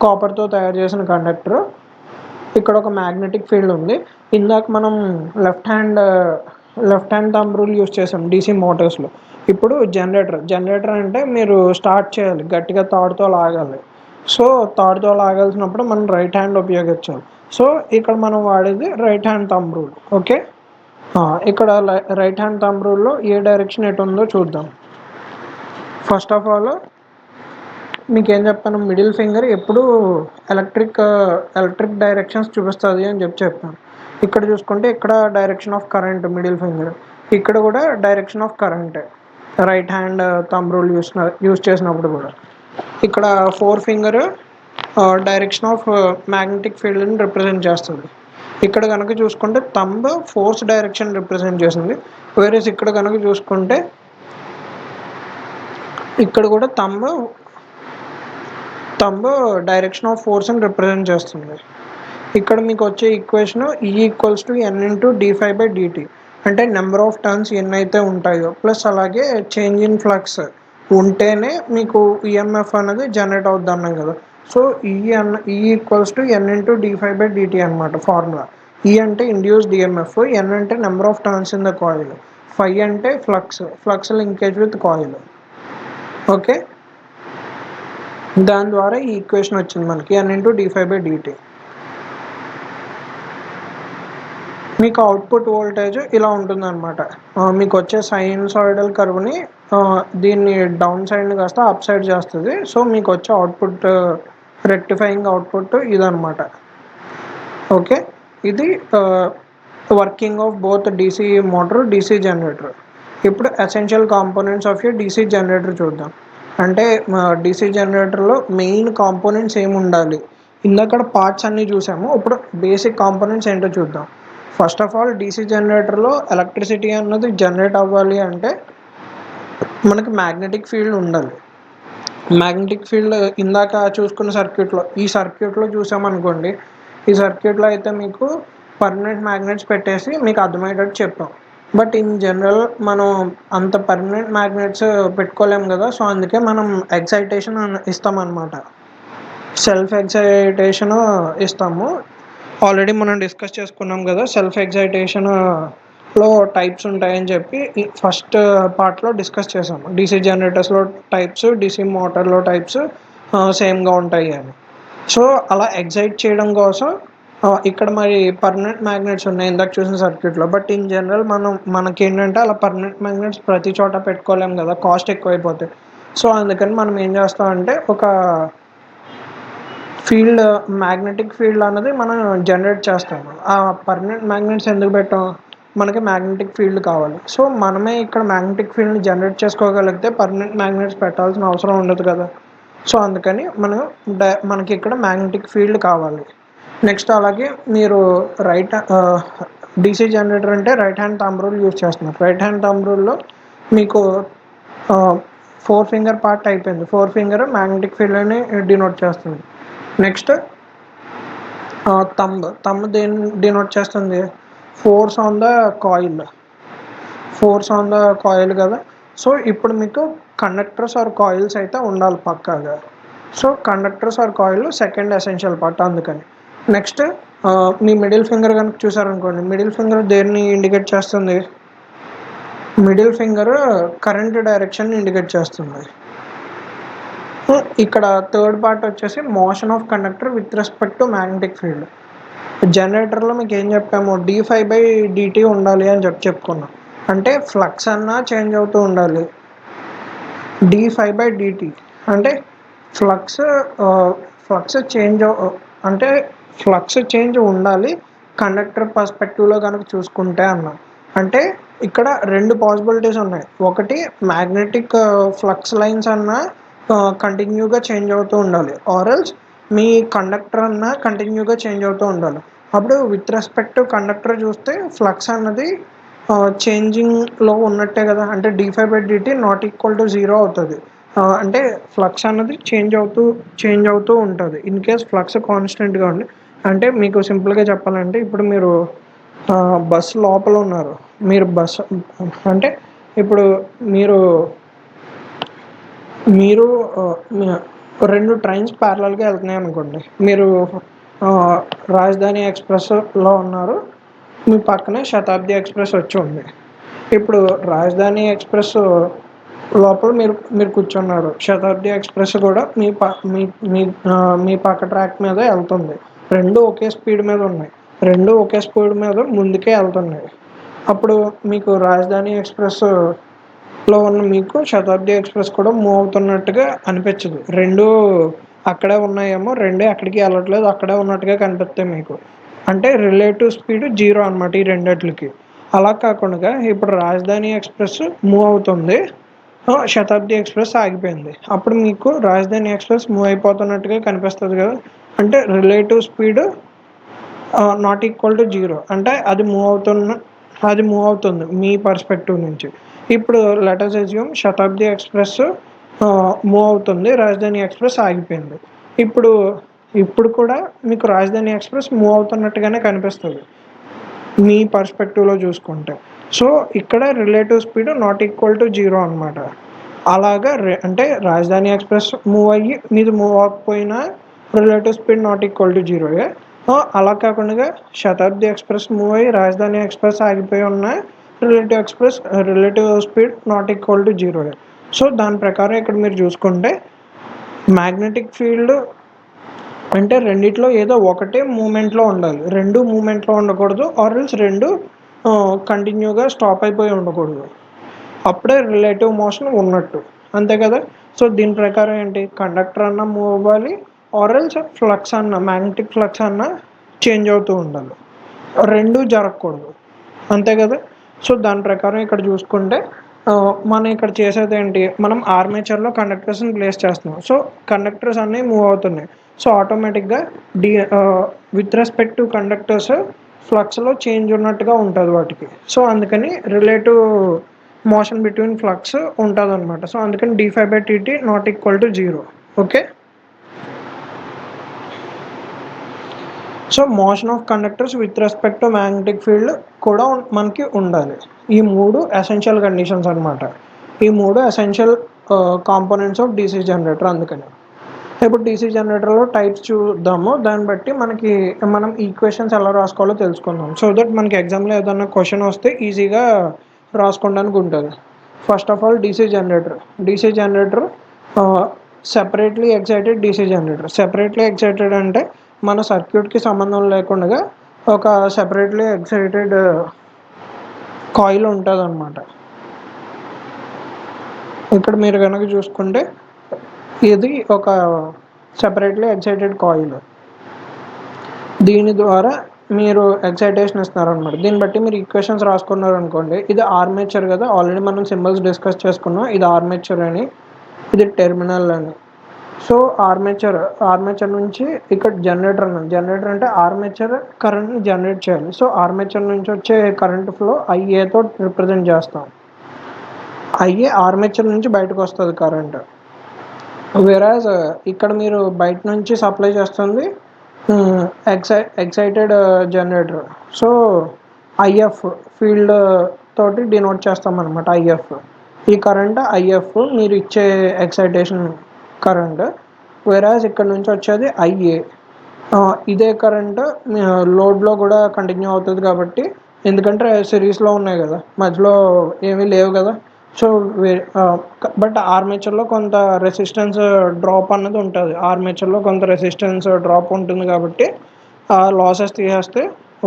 కాపర్తో తయారు చేసిన కండక్టర్. ఇక్కడ ఒక మ్యాగ్నెటిక్ ఫీల్డ్ ఉంది. ఇందాక మనం left hand thumb rule use చేసాం డీసీ మోటార్స్లో. ఇప్పుడు జనరేటర్ అంటే మీరు స్టార్ట్ చేయాలి, గట్టిగా తాడుతో లాగాలి. సో తాడుతో లాగాల్సినప్పుడు మనం రైట్ హ్యాండ్ ఉపయోగించాలి. సో ఇక్కడ మనం వాడేది right hand thumb rule. Okay, ఇక్కడ రైట్ హ్యాండ్ థంబ్ రూల్లో ఏ డైరెక్షన్ ఎటు ఉందో చూద్దాం. ఫస్ట్ ఆఫ్ ఆల్ మీకు ఏం చెప్తాను, మిడిల్ ఫింగర్ ఎప్పుడు ఎలక్ట్రిక్ డైరెక్షన్స్ చూపిస్తుంది అని చెప్పాను. ఇక్కడ చూసుకుంటే ఇక్కడ direction of current middle finger, ఇక్కడ కూడా direction of current right hand thumb rule use చేసినప్పుడు కూడా. ఇక్కడ four finger direction of magnetic ఫీల్డ్ని రిప్రజెంట్ చేస్తుంది. ఇక్కడ కనుక చూసుకుంటే థంబ్ ఫోర్స్ డైరెక్షన్ రిప్రజెంట్ చేస్తుంది. వేరేస్ ఇక్కడ కనుక చూసుకుంటే ఇక్కడ కూడా థంబ్ డైరెక్షన్ ఆఫ్ ఫోర్స్ని రిప్రజెంట్ చేస్తుంది. ఇక్కడ మీకు వచ్చే ఈక్వేషన్ E=N×d∅dt, అంటే నెంబర్ ఆఫ్ టర్న్స్ ఎన్ని అయితే ఉంటాయో ప్లస్ అలాగే చేంజ్ ఇన్ ఫ్లక్స్ ఉంటేనే మీకు ఈఎంఎఫ్ అనేది జనరేట్ అవుద్ది అన్నాం కదా. సో E=N×d∅dt అనమాట ఫార్ములా. ఈ అంటే ఇండ్యూస్డ్ ఈఎంఎఫ్, ఎన్ అంటే number of turns in the coil, phi అంటే flux linkage with coil. Okay, దాని ద్వారా ఈ ఈక్వేషన్ వచ్చింది మనకి N×d∅dt. మీకు అవుట్పుట్ వోల్టేజ్ ఇలా ఉంటుందన్నమాట. మీకు వచ్చే సైనూసోయిడల్ కర్వ్ని దీన్ని డౌన్ సైడ్ని కాస్త అప్ సైడ్ చేస్తుంది. సో మీకు వచ్చే అవుట్పుట్ రెక్టిఫైయింగ్ అవుట్పుట్ ఇదనమాట. ఓకే, ఇది working of both DC motor, DC generator. ఇప్పుడు essential components of a DC generator చూద్దాం. అంటే డీసీ జనరేటర్లో మెయిన్ కాంపోనెంట్స్ ఏమి ఉండాలి, ఇందాక పార్ట్స్ అన్నీ చూసాము, ఇప్పుడు బేసిక్ కాంపోనెంట్స్ ఏంటో చూద్దాం. ఫస్ట్ ఆఫ్ ఆల్ డీసీ జనరేటర్లో ఎలక్ట్రిసిటీ అన్నది జనరేట్ అవ్వాలి అంటే మనకి మ్యాగ్నెటిక్ ఫీల్డ్ ఉండాలి. మ్యాగ్నెటిక్ ఫీల్డ్ ఇందాక చూసుకున్న ఈ సర్క్యూట్లో చూసామనుకోండి, ఈ సర్క్యూట్లో అయితే మీకు పర్మనెంట్ మ్యాగ్నెట్స్ పెట్టేసి మీకు అర్థమయ్యేటట్టు చెప్పాం. బట్ ఇన్ జనరల్ మనం అంత పర్మనెంట్ మ్యాగ్నెట్స్ పెట్టుకోలేము కదా. సో అందుకే మనం ఎక్సైటేషన్ ఇస్తామన్నమాట, సెల్ఫ్ ఎక్సైటేషన్ ఇస్తాము. ఆల్రెడీ మనం డిస్కస్ చేసుకున్నాం కదా, సెల్ఫ్ ఎక్సైటేషన్లో టైప్స్ ఉంటాయని చెప్పి ఫస్ట్ పార్ట్లో డిస్కస్ చేసాము. డీసీ జనరేటర్స్లో టైప్స్, డీసీ మోటార్లో టైప్స్ సేమ్గా ఉంటాయి అని. సో అలా ఎక్సైట్ చేయడం కోసం ఇక్కడ మరి పర్మనెంట్ మ్యాగ్నెట్స్ ఉన్నాయి ఇందాక చూసిన సర్క్యూట్లో. బట్ ఇన్ జనరల్ మనకి ఏంటంటే అలా పర్మనెంట్ మ్యాగ్నెట్స్ ప్రతి చోట పెట్టుకోలేము కదా, కాస్ట్ ఎక్కువైపోతాయి. సో అందుకని మనం ఏం చేస్తామంటే ఒక మ్యాగ్నెటిక్ ఫీల్డ్ అనేది మనం జనరేట్ చేస్తాము. ఆ పర్మనెంట్ మ్యాగ్నెట్స్ ఎందుకు పెట్టాం, మనకి మ్యాగ్నెటిక్ ఫీల్డ్ కావాలి. సో మనమే ఇక్కడ మ్యాగ్నెటిక్ ఫీల్డ్ని జనరేట్ చేసుకోగలిగితే పర్మనెంట్ మ్యాగ్నెట్స్ పెట్టాల్సిన అవసరం ఉండదు కదా. సో అందుకని మనకి ఇక్కడ మ్యాగ్నెటిక్ ఫీల్డ్ కావాలి. నెక్స్ట్ అలాగే మీరు డీసీ జనరేటర్ అంటే right hand thumb rule use చేస్తున్నారు. రైట్ హ్యాండ్ థంబ్ రూల్లో మీకు ఫోర్ ఫింగర్ పార్ట్ అయిపోయింది. ఫోర్ ఫింగర్ మ్యాగ్నెటిక్ ఫీల్డ్ని డినోట్ చేస్తుంది. నెక్స్ట్ థంబ్ దేన్ని డినోట్ చేస్తుంది, ఫోర్స్ ఆన్ ద కాయిల్ కదా. సో ఇప్పుడు మీకు కండక్టర్స్ ఆర్ కాయిల్స్ అయితే ఉండాలి పక్కాగా. So conductors or coil second essential part అందుకని. నెక్స్ట్ మీ మిడిల్ ఫింగర్ కనుక చూసారనుకోండి, మిడిల్ ఫింగర్ దేన్ని ఇండికేట్ చేస్తుంది, middle finger current direction indicate చేస్తుంది. ఇక్కడ థర్డ్ పార్ట్ వచ్చేసి motion of conductor with respect to magnetic field. జనరేటర్లో మీకు ఏం చెప్పాము, d∅dt ఉండాలి అని చెప్పుకున్నాం. అంటే ఫ్లక్స్ అన్నా చేంజ్ అవుతూ ఉండాలి. d∅dt అంటే ఫ్లక్స్ చేంజ్ ఉండాలి కండక్టర్ పర్స్పెక్టివ్లో కనుక చూసుకుంటే అన్నాం. అంటే ఇక్కడ రెండు పాసిబిలిటీస్ ఉన్నాయి. ఒకటి మ్యాగ్నెటిక్ ఫ్లక్స్ లైన్స్ అన్నా కంటిన్యూగా చేంజ్ అవుతూ ఉండాలి, ఆర్ఎల్స్ మీ కండక్టర్ అన్నా కంటిన్యూగా చేంజ్ అవుతూ ఉండాలి. అప్పుడు విత్ రెస్పెక్ట్ టు కండక్టర్ చూస్తే ఫ్లక్స్ అన్నది చేంజింగ్లో ఉన్నట్టే కదా, అంటే d∅dt నాట్ ఈక్వల్ టు 0 అవుతుంది. అంటే ఫ్లక్స్ అన్నది చేంజ్ అవుతూ ఉంటుంది. ఇన్ కేస్ ఫ్లక్స్ కాన్స్టెంట్గా ఉంది అంటే, మీకు సింపుల్గా చెప్పాలంటే ఇప్పుడు మీరు బస్సు లోపల ఉన్నారు, అంటే ఇప్పుడు మీరు రెండు ట్రైన్స్ ప్యారలల్గా వెళ్తున్నాయి అనుకోండి. మీరు రాజధాని ఎక్స్ప్రెస్లో ఉన్నారు, మీ పక్కనే శతాబ్ది ఎక్స్ప్రెస్ వచ్చి ఉంది. ఇప్పుడు రాజధాని ఎక్స్ప్రెస్ లోపల మీరు కూర్చున్నారు, శతాబ్ది ఎక్స్ప్రెస్ కూడా మీ పక్క ట్రాక్ మీద వెళ్తుంది. రెండు ఒకే స్పీడ్ మీద ఉన్నాయి. రెండు ఒకే స్పీడ్ మీద ముందుకే వెళ్తున్నాయి. అప్పుడు మీకు రాజధాని ఎక్స్‌ప్రెస్‌లో ఉన్న మీకు శతాబ్ది ఎక్స్‌ప్రెస్ కూడా మూవ్ అవుతున్నట్టుగా అనిపించదు. రెండు అక్కడే ఉన్నాయేమో, రెండే ఎక్కడికి వెళ్ళట్లేదు, అక్కడే ఉన్నట్టుగా కనిపిస్తాయి మీకు. అంటే రిలేటివ్ స్పీడ్ 0 అనమాట ఈ రెండిట్లకి. అలా కాకుండా ఇప్పుడు రాజధాని ఎక్స్‌ప్రెస్ మూవ్ అవుతుంది. శతాబ్ది ఎక్స్‌ప్రెస్ ఆగిపోయింది. అప్పుడు మీకు రాజధాని ఎక్స్‌ప్రెస్ మూవ్ అయిపోతున్నట్టుగా కనిపిస్తది కదా! అంటే relative speed not equal to 0. అంటే అది మూవ్ అవుతుంది మీ పర్స్పెక్టివ్ నుంచి. ఇప్పుడు లెట్ అస్ అస్యూమ్ శతాబ్ది ఎక్స్‌ప్రెస్ మూవ్ అవుతుంది. రాజధాని ఎక్స్‌ప్రెస్ ఆగిపోయింది. ఇప్పుడు ఇప్పుడు కూడా మీకు రాజధాని ఎక్స్‌ప్రెస్ మూవ్ అవుతున్నట్టుగానే కనిపిస్తది. మీ పర్స్పెక్టివ్‌లో చూసుకుంటే. సో, ఇక్కడ relative speed not equal to 0 అనమాట. అలాగా అంటే రాజధాని ఎక్స్‌ప్రెస్ మూవ్ అయ్యి మీది మూవ్ అవ్వకపోయినా relative speed not equal to 0. అలా కాకుండా శతాబ్ది ఎక్స్‌ప్రెస్ మూవ్ అయ్యి రాజధాని ఎక్స్‌ప్రెస్ ఆగిపోయి ఉన్న relative speed not equal to 0. So, దాని ప్రకారం ఇక్కడ మీరు చూసుకుంటే మ్యాగ్నెటిక్ ఫీల్డ్ అంటే రెండిట్లో ఏదో ఒకటే మూవ్‌మెంట్‌లో ఉండాలి. 2 మూవ్‌మెంట్‌లో ఉండకూడదు. ఆర్ ఎల్స్ 2 కంటిన్యూగా స్టాప్ అయిపోయి ఉండకూడదు. అప్పుడే రిలేటివ్ మోషన్ ఉన్నట్టు. అంతే కదా! సో, దీని ప్రకారం ఏంటి? కండక్టర్ అన్నా మూవ్ అవ్వాలి. ఆర్ ఎల్స్ ఫ్లక్స్ అన్నా, మ్యాగ్నెటిక్ ఫ్లక్స్ అన్నా చేంజ్ అవుతూ ఉండాలి. 2 జరగకూడదు. అంతే కదా! సో, దాని ప్రకారం ఇక్కడ చూసుకుంటే మనం ఇక్కడ చేసేదేంటి? మనం ఆర్మేచర్‌లో కండక్టర్స్‌ని ప్లేస్ చేస్తున్నాం. సో, కండక్టర్స్ అన్నీ మూవ్ అవుతున్నాయి. సో, ఆటోమేటిక్‌గా విత్ రెస్పెక్ట్ టు కండక్టర్స్ ఫ్లక్స్‌లో చేంజ్ ఉన్నట్టుగా ఉంటది వాటికి. సో, అందుకని రిలేటివ్ మోషన్ బిట్వీన్ ఫ్లక్స్ ఉంటదనమాట. సో, అందుకని d∅dt not equal to 0. Okay. So, motion of conductors with respect to magnetic field కూడా మనకి ఉండాలి. ఈ 3 ఎసెన్షియల్ కండిషన్స్ అనమాట. ఈ 3 essential components of DC generator అందుకని. ఇప్పుడు డీసీ జనరేటర్లో టైప్స్ చూద్దాము. దాన్ని బట్టి మనం ఈక్వేషన్స్ ఎలా రాసుకోవాలో తెలుసుకుందాం. సో దట్ మనకి ఎగ్జామ్లో ఏదైనా క్వశ్చన్ వస్తే ఈజీగా రాసుకోవడానికి ఉంటుంది. First of all DC generator separately excited DC generator. Separately excited అంటే మన సర్క్యూట్కి సంబంధం లేకుండా ఒక సెపరేట్లీ ఎక్సైటెడ్ కాయిల్ ఉంటుంది అనమాట. ఇక్కడ మీరు కనుక చూసుకుంటే ఇది ఒక సెపరేట్లీ ఎక్సైటెడ్ కాయిల్. దీని ద్వారా మీరు ఎక్సైటేషన్ ఇస్తున్నారనమాట. దీన్ని బట్టి మీరు ఈక్వేషన్స్ రాసుకున్నారనుకోండి. ఇది ఆర్మేచర్ కదా, ఆల్రెడీ మనం సింబల్స్ డిస్కస్ చేసుకున్నాం. ఇది ఆర్మేచర్ అని, ఇది టెర్మినల్ అని. సో ఆర్మేచర్ నుంచి ఇక్కడ జనరేటర్ అంటే ఆర్మేచర్ కరెంట్ని జనరేట్ చేయాలి. సో ఆర్మేచర్ నుంచి వచ్చే కరెంట్ ఫ్లో ఐఏతో రిప్రజెంట్ చేస్తాం. ఐఏ ఆర్మేచర్ నుంచి బయటకు వస్తుంది కరెంట్. వెరాజ్ ఇక్కడ మీరు బయట నుంచి సప్లై చేస్తుంది excited generator. So if field తోటి డినోట్ చేస్తాం అనమాట. ఈ కరెంట్ ఐఎఫ్ మీరు ఇచ్చే ఎక్సైటేషన్ కరెంట్. వెరాజ్ ఇక్కడ నుంచి వచ్చేది ఐఏ. ఇదే కరెంట్ లోడ్లో కూడా కంటిన్యూ అవుతుంది కాబట్టి, ఎందుకంటే సిరీస్లో ఉన్నాయి కదా, మధ్యలో ఏమీ లేవు కదా. సో బట్ ఆర్మేచర్లో కొంత రెసిస్టెన్స్ డ్రాప్ అన్నది ఉంటుంది. ఆర్మేచర్లో కొంత రెసిస్టెన్స్ డ్రాప్ ఉంటుంది కాబట్టి లాసెస్ తీసేస్తే,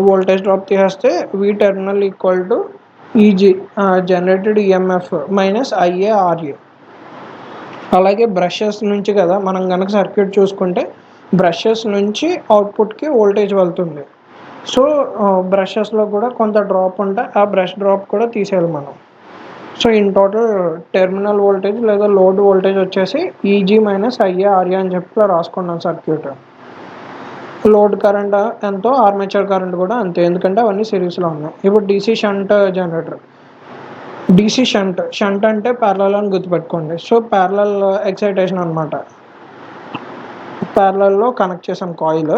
వోల్టేజ్ డ్రాప్ తీసేస్తే V terminal equal to Eg generated EMF minus I A R A. అలాగే బ్రషెస్ నుంచి కదా, మనం కనుక సర్క్యూట్ చూసుకుంటే బ్రషెస్ నుంచి అవుట్పుట్కి వోల్టేజ్ వెళ్తుంది. సో బ్రషెస్లో కూడా కొంత డ్రాప్ ఉంటే ఆ బ్రష్ డ్రాప్ కూడా తీసేయాలి మనం. So in total terminal voltage లేదా లోడ్ వోల్టేజ్ వచ్చేసి ఈజీ మైనస్ ఐఏఆర్ఏ అని చెప్పి రాసుకున్నాం సర్క్యూట్. లోడ్ కరెంట్ ఎంతో, ఆర్మేచర్ కరెంట్ కూడా అంతే, ఎందుకంటే అవన్నీ సిరీస్లో ఉన్నాయి. ఇప్పుడు DC shunt generator. DC shunt అంటే ప్యారలల్ అని గుర్తుపెట్టుకోండి. సో ప్యారలల్ ఎక్సైటేషన్ అనమాట. ప్యారలల్లో కనెక్ట్ చేసాం కాయిల్.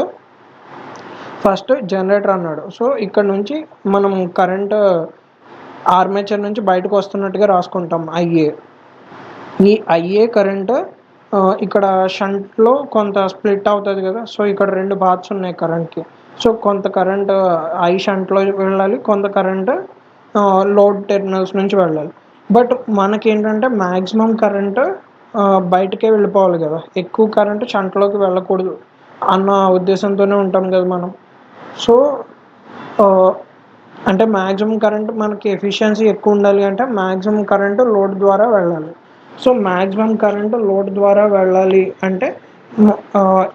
ఫస్ట్ జనరేటర్ అన్నాడు. సో ఇక్కడ నుంచి మనం కరెంట్ ఆర్మేచర్ నుంచి బయటకు వస్తున్నట్టుగా రాసుకుంటాం ఐఏ. ఈ ఐఏ కరెంట్ ఇక్కడ షంట్లో కొంత స్ప్లిట్ అవుతుంది కదా. సో ఇక్కడ 2 పార్ట్స్ ఉన్నాయి కరెంట్కి. సో కొంత కరెంట్ ఐ షంట్లో వెళ్ళాలి, కొంత కరెంట్ లోడ్ టెర్మినల్స్ నుంచి వెళ్ళాలి. బట్ మనకేంటంటే మ్యాక్సిమం కరెంట్ బయటకే వెళ్ళిపోవాలి కదా, ఎక్కువ కరెంట్ షంట్లోకి వెళ్ళకూడదు. అన్న ఉద్దేశంతోనే ఉంటాం కదా మనం. సో అంటే మ్యాక్సిమం కరెంట్ మనకి ఎఫిషియన్సీ ఎక్కువ ఉండాలి అంటే మ్యాక్సిమం కరెంటు లోడ్ ద్వారా వెళ్ళాలి. సో మ్యాక్సిమం కరెంటు లోడ్ ద్వారా వెళ్ళాలి అంటే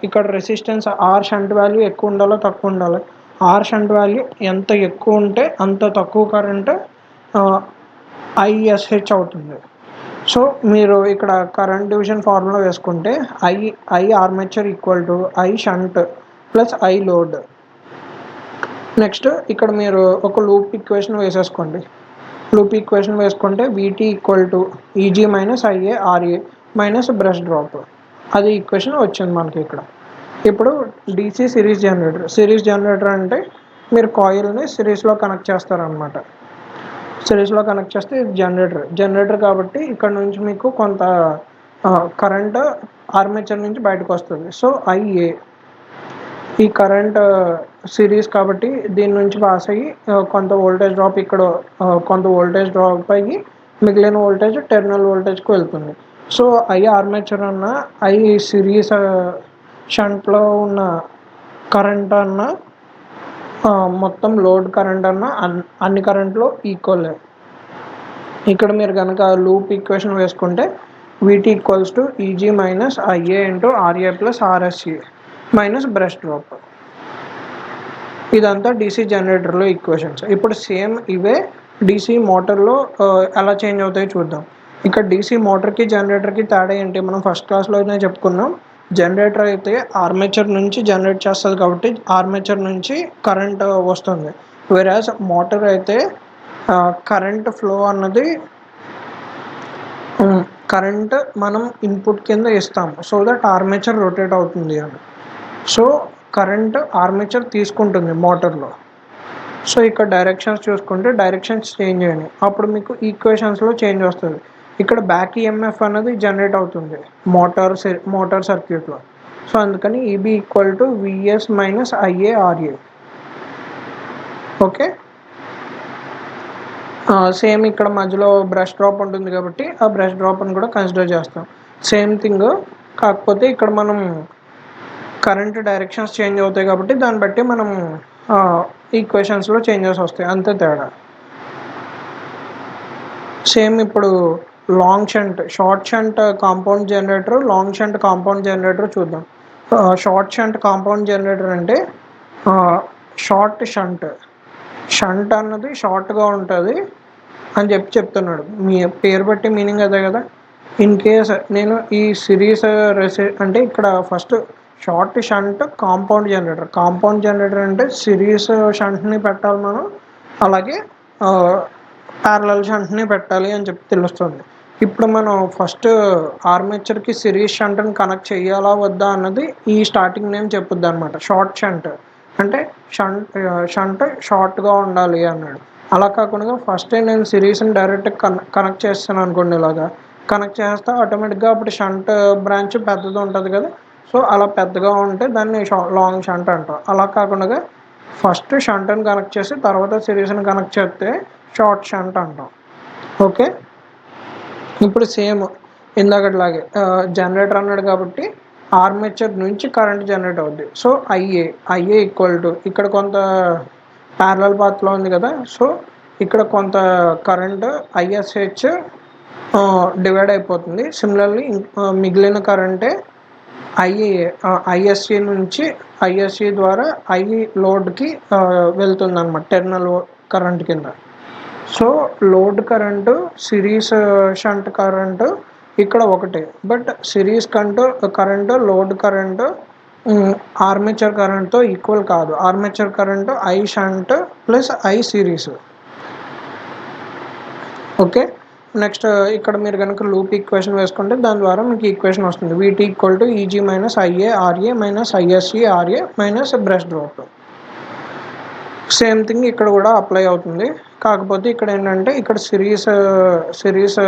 ఇక్కడ రెసిస్టెన్స్ ఆర్ షంట్ వాల్యూ ఎక్కువ ఉండాలో తక్కువ ఉండాలి. ఆర్ షంట్ వాల్యూ ఎంత ఎక్కువ ఉంటే అంత తక్కువ కరెంటు ఐఎస్హెచ్ అవుతుంది. సో మీరు ఇక్కడ కరెంట్ డివిజన్ ఫార్ములా వేసుకుంటే I armature equal to I shunt plus I load. Next ఇక్కడ మీరు ఒక లూప్ ఈక్వేషన్ వేసేసుకోండి. లూప్ ఈక్వేషన్ వేసుకుంటే VT equal to EG minus IA RA minus brush drop. అది ఈక్వేషన్ వచ్చింది మనకి ఇక్కడ. ఇప్పుడు డీసీ సిరీస్ జనరేటర్ అంటే మీరు కాయిల్ని సిరీస్లో కనెక్ట్ చేస్తారనమాట. సిరీస్లో కనెక్ట్ చేస్తే ఇది జనరేటర్ కాబట్టి ఇక్కడ నుంచి మీకు కొంత కరెంట్ ఆర్మేచర్ నుంచి బయటకు వస్తుంది. సో ఐఏ ఈ కరెంట్ సిరీస్ కాబట్టి దీని నుంచి పాస్ అయ్యి కొంత వోల్టేజ్ డ్రాప్ ఇక్కడ కొంత వోల్టేజ్ డ్రాప్ అయ్యి మిగిలిన వోల్టేజ్ టెర్మినల్ వోల్టేజ్కి వెళ్తుంది. సో ఐ ఆర్మేచర్ అన్న ఐ సిరీస్ షంట్లో ఉన్న కరెంట్ అన్న మొత్తం లోడ్ కరెంట్ అన్న అన్ని కరెంట్లో ఈక్వల్. ఇక్కడ మీరు కనుక లూప్ ఈక్వేషన్ వేసుకుంటే VT equals to EG minus IA into RA plus RSC minus brush drop. ఇదంతా డీసీ జనరేటర్లో ఈక్వేషన్స్. ఇప్పుడు సేమ్ ఇవే డీసీ మోటార్లో ఎలా చేంజ్ అవుతాయో చూద్దాం. ఇక్కడ డీసీ మోటార్కి జనరేటర్కి తేడా ఏంటి మనం ఫస్ట్ క్లాస్లోనే చెప్పుకున్నాం. జనరేటర్ అయితే ఆర్మేచర్ నుంచి జనరేట్ చేస్తుంది కాబట్టి ఆర్మేచర్ నుంచి కరెంట్ వస్తుంది. వేరాజ్ మోటార్ అయితే కరెంట్ ఫ్లో అన్నది కరెంట్ మనం ఇన్పుట్ కింద ఇస్తాము సో దట్ ఆర్మేచర్ రొటేట్ అవుతుంది అని. సో కరెంట్ ఆర్మేచర్ తీసుకుంటుంది మోటార్లో. సో ఇక్కడ డైరెక్షన్స్ చూసుకుంటే డైరెక్షన్స్ చేంజ్ అయినాయి అప్పుడు మీకు ఈక్వేషన్స్లో చేంజ్ వస్తుంది. ఇక్కడ బ్యాక్ ఈఎంఎఫ్ అనేది జనరేట్ అవుతుంది మోటార్ సర్క్యూట్లో. సో అందుకని EB equal to VS minus IA RA. Okay, same ఇక్కడ మధ్యలో బ్రష్ డ్రాప్ ఉంటుంది కాబట్టి ఆ బ్రష్ డ్రాప్ని కూడా కన్సిడర్ చేస్తాం. సేమ్ థింగ్, కాకపోతే ఇక్కడ మనం కరెంట్ డైరెక్షన్స్ చేంజ్ అవుతాయి కాబట్టి దాన్ని బట్టి మనం ఈక్వేషన్స్లో చేంజెస్ వస్తాయి, అంతే తేడా. సేమ్ ఇప్పుడు long shunt short shunt compound generator long shunt compound generator చూద్దాం. షార్ట్ షంట్ కాంపౌండ్ జనరేటర్ అంటే షార్ట్ షంట్ అన్నది షార్ట్గా ఉంటుంది అని చెప్తున్నాడు. మీ పేరు బట్టి మీనింగ్ అదే కదా. ఇన్ కేస్ నేను ఈ సిరీస్ అంటే ఇక్కడ first short shunt compound generator అంటే సిరీస్ షంట్ని పెట్టాలి మనం, అలాగే ప్యారలల్ షంట్ని పెట్టాలి అని చెప్పి తెలుస్తుంది. ఇప్పుడు మనం ఫస్ట్ ఆర్మేచర్కి సిరీస్ షంట్ని కనెక్ట్ చేయాలా వద్దా అన్నది ఈ స్టార్టింగ్ నేమ్ చెప్పుద్ది అనమాట. షార్ట్ షంట్ అంటే షంట్ షార్ట్గా ఉండాలి అన్నాడు. అలా కాకుండా ఫస్ట్ నేను సిరీస్ని డైరెక్ట్ కనెక్ట్ చేస్తాను అనుకోండి, ఇలాగా కనెక్ట్ చేస్తే ఆటోమేటిక్గా అప్పుడు షంట్ బ్రాంచ్ పెద్దది ఉంటుంది కదా. సో అలా పెద్దగా ఉంటే దాన్ని లాంగ్ షంట్ అంటాం. అలా కాకుండా ఫస్ట్ షంట్ని కనెక్ట్ చేసి తర్వాత సిరీస్ని కనెక్ట్ చేస్తే షార్ట్ షంట్ అంటాం. ఓకే, ఇప్పుడు సేమ్ ఇందాకట్లాగే జనరేటర్ అన్నాడు కాబట్టి ఆర్మేచర్ నుంచి కరెంట్ జనరేట్ అవుద్ది. సో ఐఏ ఈక్వల్ టు ఇక్కడ కొంత ప్యారలల్ పాత్లో ఉంది కదా. సో ఇక్కడ కొంత కరెంట్ ఐఎస్హెచ్ డివైడ్ అయిపోతుంది. సిమిలర్లీ మిగిలిన కరెంటే ఐఎస్సి నుంచి ఐఎస్సి ద్వారా ఐ లోడ్కి వెళ్తుంది అనమాట, టెర్మినల్ కరెంట్ కింద. So load current series shunt current ఇక్కడ ఒకటే, but series current load current armature కరెంట్తో ఈక్వల్ కాదు. Armature current I shunt plus I series. Okay, next ఇక్కడ మీరు కనుక లూప్ ఈక్వేషన్ వేసుకుంటే దాని ద్వారా మీకు ఈక్వేషన్ వస్తుంది. VT equal to EG minus IA RA minus ISC RA minus brush drop. Same thing ఇక్కడ కూడా అప్లై అవుతుంది. కాకపోతే ఇక్కడ ఏంటంటే ఇక్కడ సిరీస్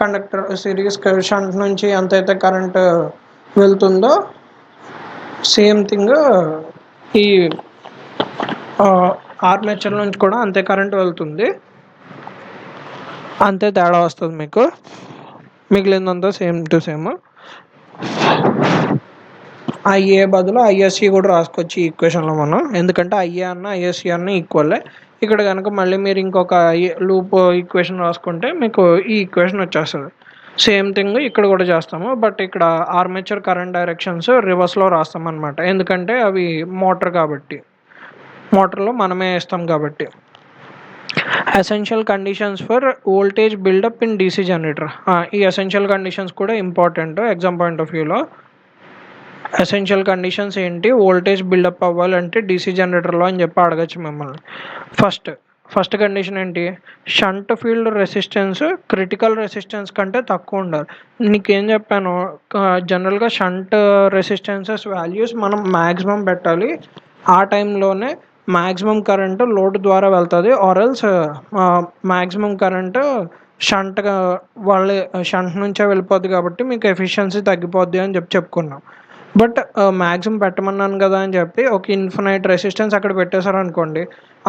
కండక్టర్ సిరీస్ షంట్ నుంచి ఎంతైతే కరెంట్ వెళ్తుందో సేమ్ థింగ్ ఈ ఆర్మేచర్ నుంచి కూడా అంతే కరెంట్ వెళ్తుంది, అంతే తేడా వస్తుంది మీకు. మిగిలిందంతా సేమ్ టు సేమ్. ఐఏ బదులు ఐఎస్సి కూడా రాసుకోవచ్చు ఈ ఈక్వేషన్లో మనం, ఎందుకంటే ఐఏ అన్న ఐఎస్సి అన్న ఈక్వల్లే. ఇక్కడ కనుక మళ్ళీ మీరు ఇంకొక లూప్ ఈక్వేషన్ రాసుకుంటే మీకు ఈ ఈక్వేషన్ వచ్చేస్తుంది. సేమ్ థింగ్ ఇక్కడ కూడా చేస్తాము, బట్ ఇక్కడ ఆర్మేచర్ కరెంట్ డైరెక్షన్స్ రివర్స్లో రాస్తాం అనమాట, ఎందుకంటే అవి మోటార్ కాబట్టి, మోటార్లో మనమే వేస్తాం కాబట్టి. Essential conditions for voltage buildup in DC generator. ఈ ఎసెన్షియల్ కండిషన్స్ కూడా ఇంపార్టెంట్ ఎగ్జామ్ పాయింట్ ఆఫ్ వ్యూలో. ఎసెన్షియల్ కండిషన్స్ ఏంటి, వోల్టేజ్ బిల్డప్ అవ్వాలంటే డీసీ జనరేటర్లో అని చెప్పి అడగచ్చు మిమ్మల్ని. ఫస్ట్ కండిషన్ ఏంటి, shunt field resistance critical resistance కంటే తక్కువ ఉండాలి. నీకేం చెప్పాను, జనరల్గా షంట్ రెసిస్టెన్సెస్ వాల్యూస్ మనం మ్యాక్సిమం పెట్టాలి, ఆ టైంలోనే మ్యాక్సిమం కరెంటు లోడ్ ద్వారా వెళ్తుంది, ఆర్ఎల్స్ మ్యాక్సిమం కరెంటు షంట్గా షంట్ నుంచే వెళ్ళిపోద్ది, కాబట్టి మీకు ఎఫిషియన్సీ తగ్గిపోద్ది అని చెప్పుకున్నాం. బట్ మ్యాక్సిమం పెట్టమన్నాను కదా అని చెప్పి ఒక ఇన్ఫినైట్ రెసిస్టెన్స్ అక్కడ పెట్టేశారు అనుకోండి,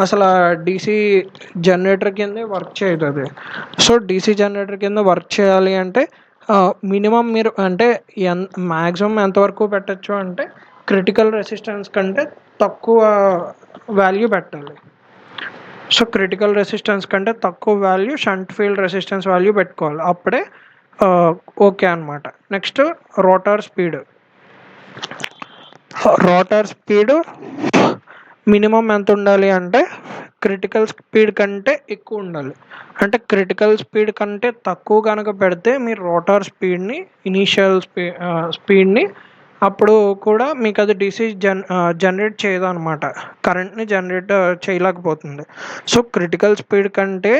అసలు డీసీ జనరేటర్ కింద వర్క్ చేయదు అది. సో డీసీ జనరేటర్ కింద వర్క్ చేయాలి అంటే మినిమం మీరు అంటే మ్యాక్సిమం ఎంతవరకు పెట్టచ్చు అంటే క్రిటికల్ రెసిస్టెన్స్ కంటే తక్కువ వాల్యూ పెట్టాలి. సో క్రిటికల్ రెసిస్టెన్స్ కంటే తక్కువ value shunt field resistance value పెట్టుకోవాలి, అప్పుడే ఓకే అనమాట. Next rotor speed. Rotor speed minimum ఎంత ఉండాలి అంటే క్రిటికల్ స్పీడ్ కంటే ఎక్కువ ఉండాలి. అంటే క్రిటికల్ స్పీడ్ కంటే తక్కువ కనుక పెడితే మీరు రోటార్ స్పీడ్ని ఇనీషియల్ స్పీడ్ని అప్పుడు కూడా మీకు అది డీసీ జనరేట్ చేయదు అనమాట, కరెంట్ని జనరేట్ చేయలేకపోతుంది. సో క్రిటికల్ స్పీడ్ కంటే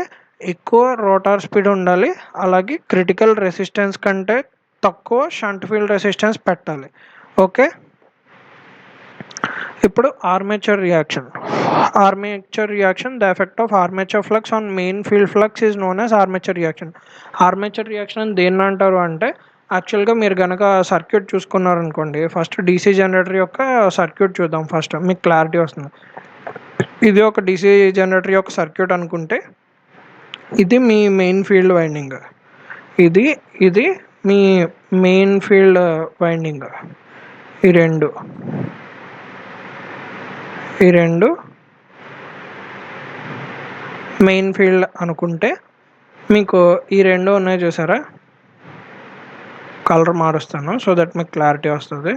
ఎక్కువ రోటార్ స్పీడ్ ఉండాలి, అలాగే క్రిటికల్ రెసిస్టెన్స్ కంటే తక్కువ షంట్ ఫీల్డ్ రెసిస్టెన్స్ పెట్టాలి. ఓకే, ఇప్పుడు armature reaction. The effect of armature flux on main field flux is known as armature reaction. Armature reaction అని దేన్ని అంటారు అంటే, యాక్చువల్గా మీరు కనుక సర్క్యూట్ చూసుకున్నారనుకోండి, ఫస్ట్ డీసీ జనరేటర్ యొక్క సర్క్యూట్ చూద్దాం, ఫస్ట్ మీకు క్లారిటీ వస్తుంది. ఇది ఒక డీసీ జనరేటర్ యొక్క సర్క్యూట్ అనుకుంటే, ఇది మీ మెయిన్ ఫీల్డ్ వైండింగ్, ఇది మీ మెయిన్ ఫీల్డ్ వైండింగ్, ఈ రెండు మెయిన్ ఫీల్డ్ అనుకుంటే, మీకు ఈ రెండు ఉన్నాయి చూసారా, కలర్ మారుస్తాను సో దట్ మీకు క్లారిటీ వస్తుంది.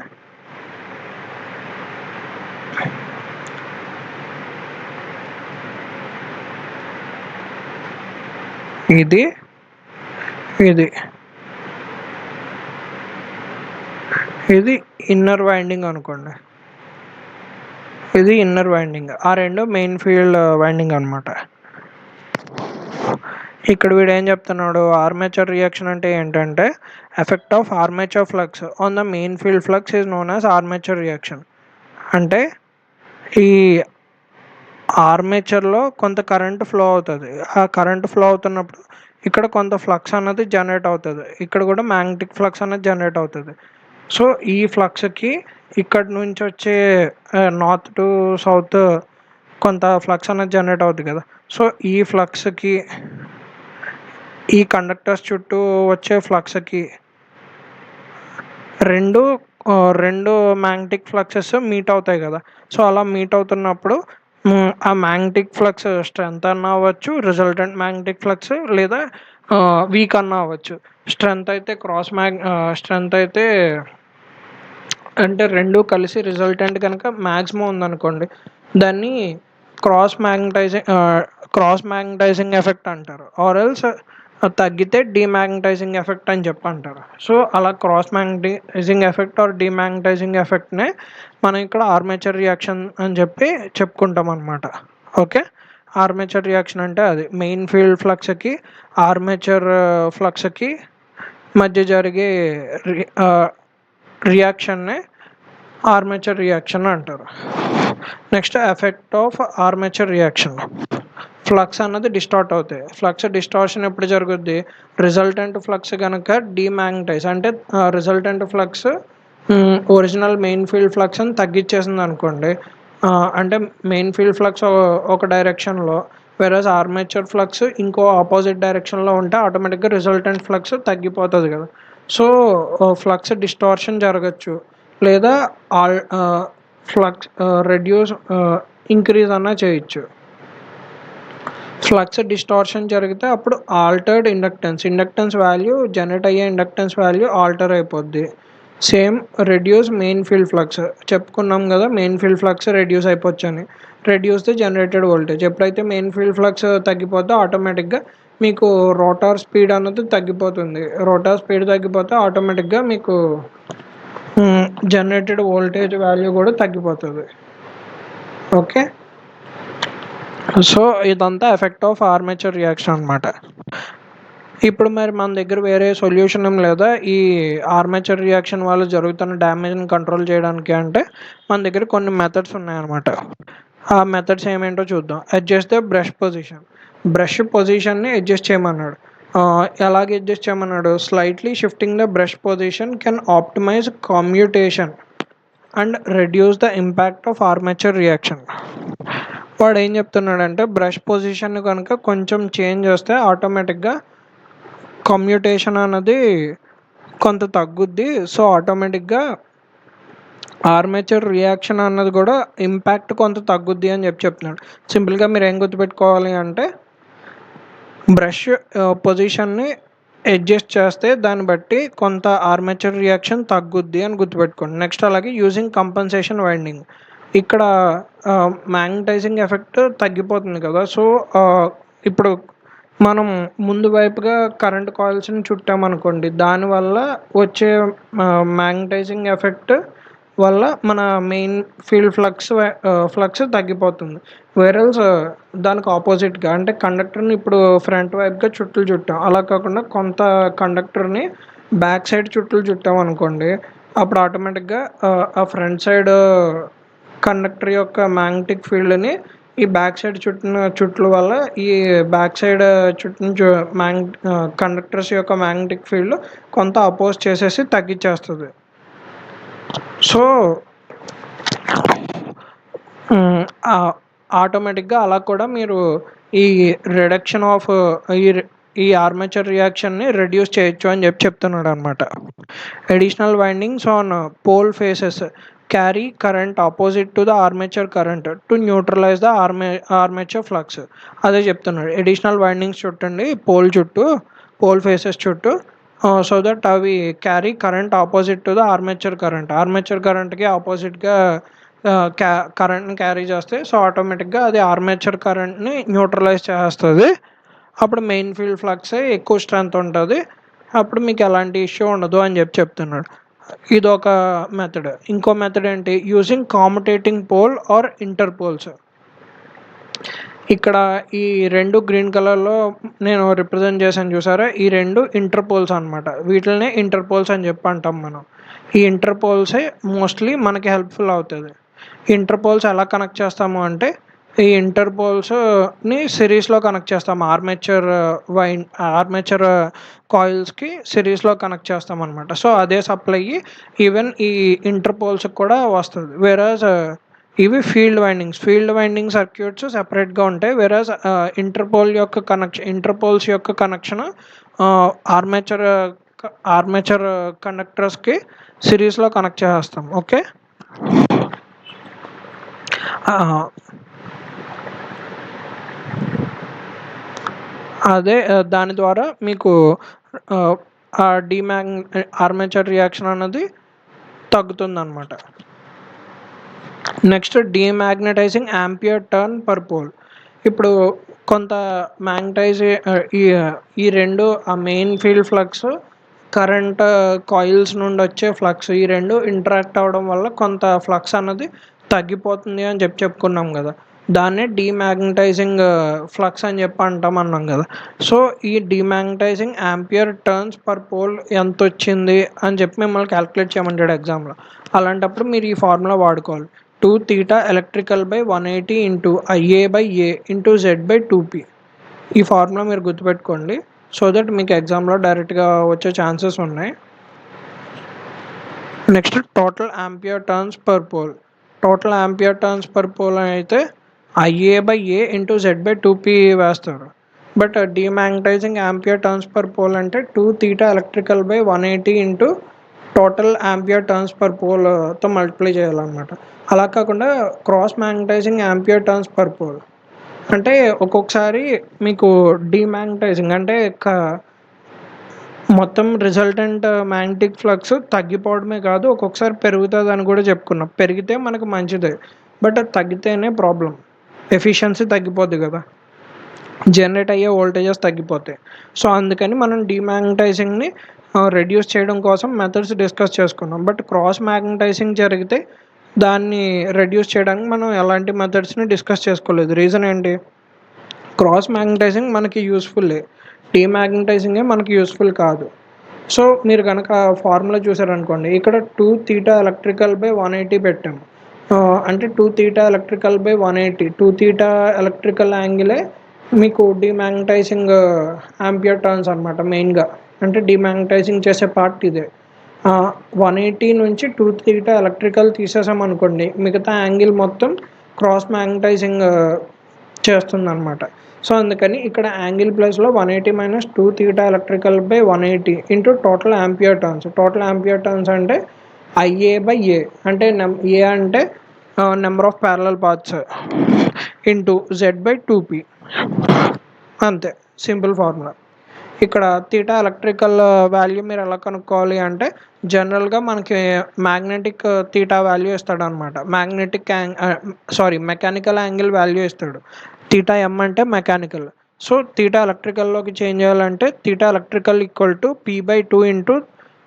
ఇది ఇన్నర్ వైండింగ్ అనుకోండి, ఇది ఇన్నర్ వైండింగ్, ఆ రెండు మెయిన్ ఫీల్డ్ వైండింగ్ అనమాట. ఇక్కడ వీడు ఏం చెప్తున్నాడు, ఆర్మేచర్ రియాక్షన్ అంటే ఏంటంటే effect of armature flux on the main field flux is known as armature reaction. అంటే ఈ ఆర్మేచర్లో కొంత కరెంట్ ఫ్లో అవుతుంది, ఆ కరెంట్ ఫ్లో అవుతున్నప్పుడు ఇక్కడ కొంత ఫ్లక్స్ అన్నది జనరేట్ అవుతుంది, ఇక్కడ కూడా మ్యాగ్నెటిక్ ఫ్లక్స్ అనేది జనరేట్ అవుతుంది. సో ఈ ఫ్లక్స్కి ఇక్కడ నుంచి వచ్చే నార్త్ టు సౌత్ కొంత ఫ్లక్స్ అనేది జనరేట్ అవుతుంది కదా. సో ఈ ఫ్లక్స్కి ఈ కండక్టర్స్ చుట్టూ వచ్చే ఫ్లక్స్కి రెండు మ్యాగ్నెటిక్ ఫ్లక్సెస్ మీట్ అవుతాయి కదా. సో అలా మీట్ అవుతున్నప్పుడు ఆ మ్యాగ్నెటిక్ ఫ్లక్స్ స్ట్రెంత్ అన్న అవ్వచ్చు, రిజల్టెంట్ మ్యాగ్నెటిక్ ఫ్లక్స్, లేదా వీక్ అన్న అవ్వచ్చు. స్ట్రెంత్ అయితే అంటే రెండు కలిసి రిజల్టెంట్ కనుక మ్యాక్సిమం ఉందనుకోండి, దాన్ని క్రాస్ మ్యాగ్నటైజింగ్ ఎఫెక్ట్ అంటారు, ఆర్ ఎల్స్ తగ్గితే డీమ్యాగ్నటైజింగ్ ఎఫెక్ట్ అని చెప్పి అంటారు. సో అలా క్రాస్ మ్యాగ్నటైజింగ్ ఎఫెక్ట్ ఆర్ డీమ్యాగ్నటైజింగ్ ఎఫెక్ట్నే మనం ఇక్కడ ఆర్మేచర్ రియాక్షన్ అని చెప్పి చెప్పుకుంటాం అనమాట. ఓకే, ఆర్మేచర్ రియాక్షన్ అంటే అది మెయిన్ ఫీల్డ్ ఫ్లక్స్కి ఆర్మేచర్ ఫ్లక్స్కి మధ్య జరిగే రియాక్షన్నే ఆర్మేచర్ రియాక్షన్ అంటారు. Next effect of armature reaction. Flux అన్నది డిస్టార్ట్ అవుతాయి. ఫ్లక్స్ డిస్టార్షన్ ఎప్పుడు జరుగుద్ది, రిజల్టెంట్ ఫ్లక్స్ కనుక డీమ్యాగ్నటైజ్ అంటే resultant flux original main field flux అని తగ్గించేసింది అనుకోండి, అంటే మెయిన్ ఫీల్డ్ ఫ్లక్స్ ఒక డైరెక్షన్లో, వెరాజ్ ఆర్మేచర్ ఫ్లక్స్ ఇంకో ఆపోజిట్ డైరెక్షన్లో ఉంటే ఆటోమేటిక్గా రిజల్టెంట్ ఫ్లక్స్ తగ్గిపోతుంది కదా. సో ఫ్లక్స్ డిస్టార్షన్ జరగచ్చు, లేదా ఆల్ ఫ్లక్స్ రెడ్యూస్ ఇంక్రీజ్ అన్నా చేయొచ్చు. ఫ్లక్స్ డిస్టార్షన్ జరిగితే అప్పుడు ఆల్టర్డ్ ఇండక్టెన్స్ వాల్యూ జనరేట్ అయ్యే ఇండక్టెన్స్ వాల్యూ ఆల్టర్ అయిపోద్ది. Same reduce main field flux చెప్పుకున్నాం కదా, మెయిన్ ఫీల్డ్ ఫ్లక్స్ రెడ్యూస్ అయిపోవచ్చు అని. రెడ్యూస్ ది జనరేటెడ్ వోల్టేజ్, ఎప్పుడైతే మెయిన్ ఫీల్డ్ ఫ్లక్స్ తగ్గిపోతే ఆటోమేటిక్గా మీకు రోటార్ స్పీడ్ అన్నది తగ్గిపోతుంది. రోటార్ స్పీడ్ తగ్గిపోతే ఆటోమేటిక్గా మీకు జనరేటెడ్ వోల్టేజ్ వాల్యూ కూడా తగ్గిపోతుంది. ఓకే, సో ఇదంతా ఎఫెక్ట్ ఆఫ్ ఆర్మేచర్ రియాక్షన్ అనమాట. ఇప్పుడు మరి మన దగ్గర వేరే సొల్యూషన్ ఏం లేదా ఈ ఆర్మేచర్ రియాక్షన్ వల్ల జరుగుతున్న డ్యామేజ్ని కంట్రోల్ చేయడానికి అంటే మన దగ్గర కొన్ని మెథడ్స్ ఉన్నాయన్నమాట. ఆ మెథడ్స్ ఏమేంటో చూద్దాం. అడ్జస్ట్ ద బ్రష్ పొజిషన్ని అడ్జస్ట్ చేయమన్నాడు. ఎలాగ అడ్జస్ట్ చేయమన్నాడు? Slightly shifting the brush position can optimise commutation and reduce the impact of armature reaction. వాడు ఏం చెప్తున్నాడంటే బ్రష్ పొజిషన్ కనుక కొంచెం చేంజ్ చేస్తే ఆటోమేటిక్గా కమ్యూటేషన్ అన్నది కొంత తగ్గుద్ది. సో ఆటోమేటిక్గా ఆర్మేచర్ రియాక్షన్ అన్నది కూడా ఇంపాక్ట్ కొంత తగ్గుద్ది అని చెప్తున్నాడు. సింపుల్గా మీరు ఏం గుర్తుపెట్టుకోవాలి అంటే బ్రష్ పొజిషన్ని అడ్జస్ట్ చేస్తే దాన్ని బట్టి కొంత ఆర్మేచర్ రియాక్షన్ తగ్గుద్ది అని గుర్తుపెట్టుకోండి. నెక్స్ట్ అలాగే యూజింగ్ కంపన్సేషన్ వైండింగ్, ఇక్కడ మ్యాగ్నటైజింగ్ ఎఫెక్ట్ తగ్గిపోతుంది కదా. సో ఇప్పుడు మనం ముందు వైపుగా కరెంట్ కాయిల్స్ని చుట్టామనుకోండి, దానివల్ల వచ్చే మ్యాగ్నటైజింగ్ ఎఫెక్ట్ వల్ల మన మెయిన్ ఫీల్డ్ ఫ్లక్స్ తగ్గిపోతుంది. వేరల్స్ దానికి ఆపోజిట్గా అంటే కండక్టర్ని ఇప్పుడు ఫ్రంట్ వైపుగా చుట్టాం, అలా కాకుండా కొంత కండక్టర్ని బ్యాక్ సైడ్ చుట్టాం అనుకోండి, అప్పుడు ఆటోమేటిక్గా ఆ ఫ్రంట్ సైడ్ కండక్టర్ యొక్క మ్యాగ్నెటిక్ ఫీల్డ్ని ఈ బ్యాక్ సైడ్ చుట్ల వల్ల ఈ బ్యాక్ సైడ్ కండక్టర్స్ యొక్క మ్యాగ్నెటిక్ ఫీల్డ్ కొంత అపోజ్ చేసేసి తగ్గించేస్తుంది. సో ఆటోమేటిక్గా అలా కూడా మీరు ఈ రిడక్షన్ ఆఫ్ ఈ ఆర్మేచర్ రియాక్షన్ని రెడ్యూస్ చేయొచ్చు అని చెప్తున్నాడు అనమాట. Additional windings on pole faces carry current opposite to the armature current to neutralise the armature flux. అదే చెప్తున్నాడు, అడిషనల్ వైండింగ్స్ చుట్టండి పోల్ ఫేసెస్ చుట్టూ, సో దట్ అవి carry current opposite to the armature కరెంట్కి ఆపోజిట్గా కరెంట్ని క్యారీ చేస్తే సో ఆటోమేటిక్గా అది ఆర్మేచర్ కరెంట్ని న్యూట్రలైజ్ చేస్తుంది. అప్పుడు మెయిన్ ఫీల్డ్ ఫ్లక్స్ ఎక్కువ స్ట్రెంత్ ఉంటుంది, అప్పుడు మీకు ఎలాంటి ఇష్యూ ఉండదు అని చెప్తున్నాడు. ఇదొక మెథడ్. ఇంకో మెథడ్ ఏంటి? Using commutating pole or interpoles. ఇక్కడ ఈ రెండు గ్రీన్ కలర్లో నేను రిప్రజెంట్ చేశాను చూసారా, ఈ రెండు ఇంటర్ పోల్స్ అనమాట. వీటినే ఇంటర్ పోల్స్ అని అంటాం మనం. ఈ ఇంటర్ పోల్సే మోస్ట్లీ మనకి హెల్ప్ఫుల్ అవుతుంది. ఇంటర్ పోల్స్ ఎలా కనెక్ట్ చేస్తాము అంటే ఈ ఇంటర్ పోల్స్ని సిరీస్లో కనెక్ట్ చేస్తాము, ఆర్మేచర్ కాయిల్స్కి సిరీస్లో కనెక్ట్ చేస్తాం అనమాట. సో అదే సప్లై ఈవెన్ ఈ ఇంటర్ పోల్స్కి కూడా వస్తుంది. వేరాజ్ ఇవి ఫీల్డ్ వైండింగ్ సర్క్యూట్స్ సెపరేట్గా ఉంటాయి. వేరాజ్ ఇంటర్ పోల్స్ యొక్క కనెక్షన్ ఆర్మేచర్ కండక్టర్స్కి సిరీస్లో కనెక్ట్ చేస్తాం. ఓకే, అదే దాని ద్వారా మీకు ఆర్మేచర్ రియాక్షన్ అన్నది తగ్గుతుంది అనమాట. Next demagnetizing ampere turn per pole. ఇప్పుడు కొంత ఈ రెండు ఆ main field flux current coils నుండి వచ్చే ఫ్లక్స్ ఈ రెండు ఇంటరాక్ట్ అవ్వడం వల్ల కొంత ఫ్లక్స్ అన్నది తగ్గిపోతుంది అని చెప్పుకున్నాం కదా, దాన్నే డీమాగ్నటైజింగ్ ఫ్లక్స్ అని అన్నాం కదా. సో ఈ డీమాగ్నటైజింగ్ యాంపియర్ టర్న్స్ పర్ పోల్ ఎంత వచ్చింది అని మిమ్మల్ని క్యాలిక్యులేట్ చేయమంటాడు ఎగ్జామ్లో. అలాంటప్పుడు మీరు ఈ ఫార్ములా వాడుకోవాలి, 2θ electrical by 180 into IA/A into Z/2P. ఈ ఫార్ములా మీరు గుర్తుపెట్టుకోండి, సో దట్ మీకు ఎగ్జామ్లో డైరెక్ట్గా వచ్చే ఛాన్సెస్ ఉన్నాయి. Next total ampere turns per pole అయితే IA/A ఇంటూ Z/2P వేస్తారు. But demagnetizing ampere turns per pole అంటే 2θ electrical by 180 into total ampere turns per పోల్తో మల్టిప్లై చేయాలన్నమాట. అలా కాకుండా cross magnetizing ampere turns per pole అంటే ఒక్కొక్కసారి మీకు డీమ్యాగ్నటైజింగ్ అంటే మొత్తం రిజల్టెంట్ మ్యాగ్నెటిక్ ఫ్లక్స్ తగ్గిపోవడమే కాదు, ఒక్కొక్కసారి పెరుగుతుంది అని కూడా చెప్పుకున్నాం. పెరిగితే మనకు మంచిదే, బట్ అది తగ్గితేనే ప్రాబ్లం, ఎఫిషియన్సీ తగ్గిపోద్ది కదా, జనరేట్ అయ్యే వోల్టేజెస్ తగ్గిపోతాయి. సో అందుకని మనం డీమ్యాగ్నటైజింగ్ని రెడ్యూస్ చేయడం కోసం మెథడ్స్ డిస్కస్ చేసుకున్నాం. బట్ క్రాస్ మ్యాగ్నటైజింగ్ జరిగితే దాన్ని రెడ్యూస్ చేయడానికి మనం ఎలాంటి మెథడ్స్ని డిస్కస్ చేసుకోలేదు. రీజన్ ఏంటి? క్రాస్ మ్యాగ్నటైజింగ్ మనకి యూస్ఫుల్లే, డీమ్యాగ్నటైజింగే మనకి యూస్ఫుల్ కాదు. సో మీరు కనుక ఫార్ములా చూసారనుకోండి, ఇక్కడ 2θ ఎలక్ట్రికల్ బై 180 పెట్టాము. అంటే 2θ ఎలక్ట్రికల్ బై 180, 2θ ఎలక్ట్రికల్ యాంగిలే మీకు డీమ్యాగ్నటైజింగ్ యాంపియర్ టర్న్స్ అనమాట మెయిన్గా. అంటే డీమ్యాగ్నటైజింగ్ చేసే పార్ట్ ఇదే. 180 నుంచి 2θ ఎలక్ట్రికల్ తీసేసామనుకోండి, మిగతా యాంగిల్ మొత్తం క్రాస్ మ్యాగ్నటైజింగ్ చేస్తుంది అనమాట. సో అందుకని ఇక్కడ యాంగిల్ ప్లస్లో 180 minus 2θ electrical by 180 into total ampere turns. Total ampere turns అంటే IA బై ఏ, అంటే ఏ అంటే number of parallel paths into Z by 2P. అంతే, సింపుల్ ఫార్ములా. ఇక్కడ థీటా ఎలక్ట్రికల్ వాల్యూ మీరు ఎలా కనుక్కోవాలి అంటే, జనరల్గా మనకి మ్యాగ్నెటిక్ థీటా వాల్యూ ఇస్తాడు అనమాట. మెకానికల్ యాంగిల్ వాల్యూ ఇస్తాడు. థీటా ఎం అంటే మెకానికల్. సో థీటా ఎలక్ట్రికల్లోకి చేంజ్ చేయాలంటే theta electrical equal to P/2 into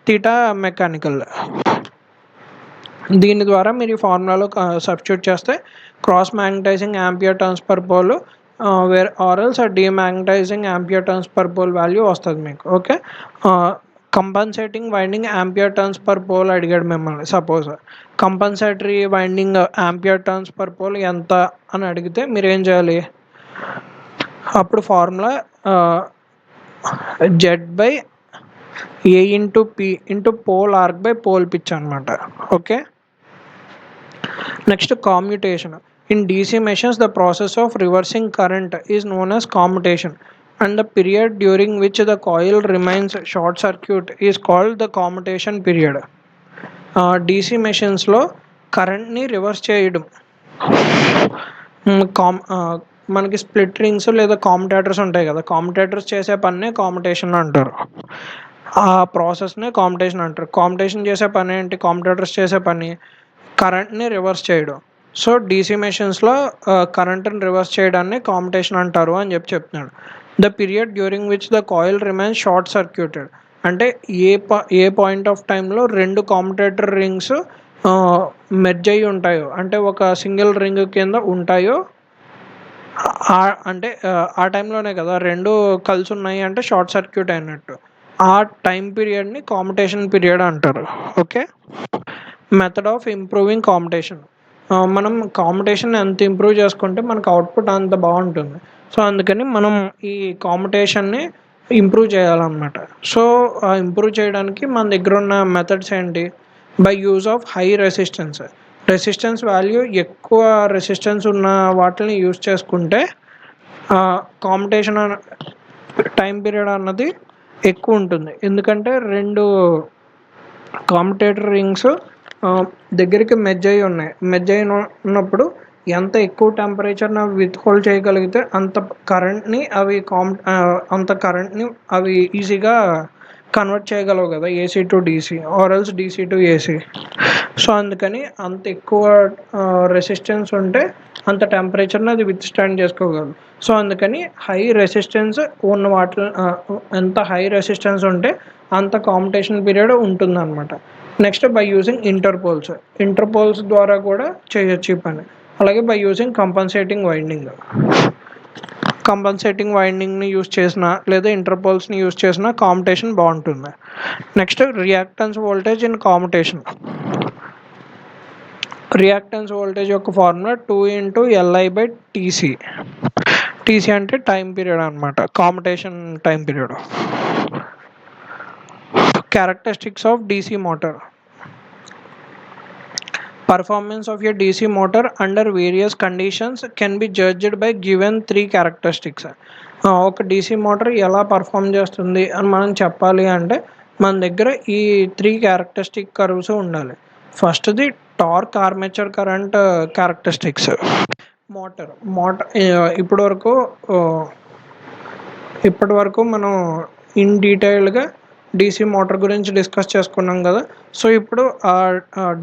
theta mechanical. దీని ద్వారా మీరు ఈ ఫార్ములాలో సబ్స్టిట్యూట్ చేస్తే cross magnetizing ampere turns per pole where or else demagnetizing ampere turns per pole value వస్తుంది మీకు. Okay, compensating winding ampere turns per pole అడిగాడు మిమ్మల్ని. Suppose compensatory winding ampere turns per pole ఎంత అని అడిగితే మీరు ఏం చేయాలి? అప్పుడు formula Z by A into P into pole arc by pole pitch అనమాట. Okay, next commutation. In DC machines, the process of reversing current is known as commutation, and the period during which the coil remains short circuit is called the commutation period. DC machines లో కరెంట్ని reverse చేయడం, మనకి split rings లేదా కామ్యుటేటర్స్ ఉంటాయి కదా, కామ్యుటేటర్స్ చేసే పన్నే commutation అంటారు. ఆ ప్రాసెస్నే కామ్యుటేషన్ అంటారు. కామ్యుటేషన్ చేసే పని ఏంటి? కామ్యుటేటర్స్ చేసే పని కరెంట్ని రివర్స్ చేయడం. సో డీసీ మెషిన్స్లో కరెంట్ని రివర్స్ చేయడాన్ని కామ్యుటేషన్ అంటారు అని చెప్తున్నాడు. The period during which the coil remains short circuited అంటే ఏ పాయింట్ ఆఫ్ టైంలో రెండు కామ్యుటేటర్ రింగ్స్ మెర్జ్ అయ్యి ఉంటాయో, అంటే ఒక సింగిల్ రింగ్ కింద ఉంటాయో, అంటే ఆ టైంలోనే కదా రెండు కలిసి ఉన్నాయి అంటే షార్ట్ సర్క్యూట్ అయినట్టు. ఆ టైం పీరియడ్ని కామ్యుటేషన్ పీరియడ్ అంటారు. Okay, method of improving commutation. మనం కాంపిటీషన్ ఎంత ఇంప్రూవ్ చేసుకుంటే మనకు అవుట్పుట్ అంత బాగుంటుంది. సో అందుకని మనం ఈ కాంపిటీషన్ని ఇంప్రూవ్ చేయాలన్నమాట. సో ఇంప్రూవ్ చేయడానికి మన దగ్గర ఉన్న మెథడ్స్ ఏంటి? By use of high resistance value ఎక్కువ రెసిస్టెన్స్ ఉన్న వాటిని యూజ్ చేసుకుంటే కాంపిటీషన్ టైం పీరియడ్ అన్నది ఎక్కువ ఉంటుంది. ఎందుకంటే రెండు కామ్యుటేటర్ రింగ్స్ దగ్గరికి మెర్జ్ అయి ఉన్నప్పుడు ఎంత ఎక్కువ టెంపరేచర్ని అవి విత్హోల్డ్ చేయగలిగితే అంత కరెంట్ని అవి ఈజీగా కన్వర్ట్ చేయగలవు కదా, AC to DC or else DC to AC. So అందుకని అంత ఎక్కువ రెసిస్టెన్స్ ఉంటే అంత టెంపరేచర్ని అది విత్ స్టాండ్ చేసుకోగలదు. సో అందుకని హై రెసిస్టెన్స్ ఉన్న ఎంత హై రెసిస్టెన్స్ ఉంటే అంత కాంపిటీషన్ పీరియడ్ ఉంటుంది అనమాట. నెక్స్ట్ బై యూజింగ్ ఇంటర్పోల్స్ ద్వారా కూడా చేయొచ్చు ఈ పని. అలాగే బై యూజింగ్ కంపన్సేటింగ్ వైండింగ్ని యూజ్ చేసిన లేదా ఇంటర్పోల్స్ని యూజ్ చేసిన కాంపిటీషన్ బాగుంటుంది. Next reactance voltage in competition. Reactance voltage యొక్క ఫార్ములా 2 × Li/Tc అంటే టైం పీరియడ్ అనమాట, competition time period. Characteristics of DC motor. Performance of a DC motor under various conditions can be judged by given 3 characteristics. ఒక DC motor ఎలా perform చేస్తుంది అని మనం చెప్పాలి అంటే మన దగ్గర ఈ 3 క్యారెక్టరిస్టిక్ కర్వ్స్ ఉండాలి. ఫస్ట్‌ది టార్క్, ఆర్మేచర్ కరెంట్ క్యారెక్టరిస్టిక్స్. ఇప్పటివరకు ఆహ్, ఇప్పటివరకు మనం డీటెయిల్డ్‌గా డీసీ మోటార్ గురించి డిస్కస్ చేసుకున్నాం కదా! సో, ఇప్పుడు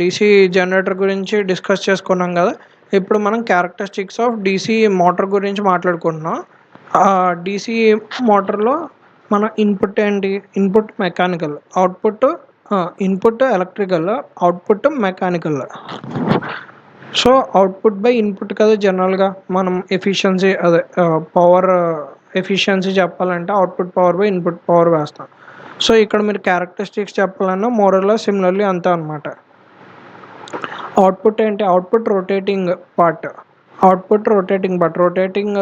డీసీ జనరేటర్ గురించి డిస్కస్ చేసుకున్నాం కదా! ఇప్పుడు మనం క్యారెక్టరిస్టిక్స్ ఆఫ్ డీసీ మోటార్ గురించి మాట్లాడుకుంటున్నాం. డీసీ మోటార్‌లో మన ఇన్పుట్ ఏంటి? Input mechanical, input electrical, output mechanical. So, output by input కదా జనరల్‌గా మనం పవర్ ఎఫిషియన్సీ చెప్పాలంటే output power by input power వేస్తాం. సో, ఇక్కడ మీరు క్యారెక్టరిస్టిక్స్ చెప్పాలన్నా మోర్ ఆర్ లెస్ సిమిలర్లీ అంతే అనమాట. అవుట్పుట్ ఏంటి? Output rotating part. రొటేటింగ్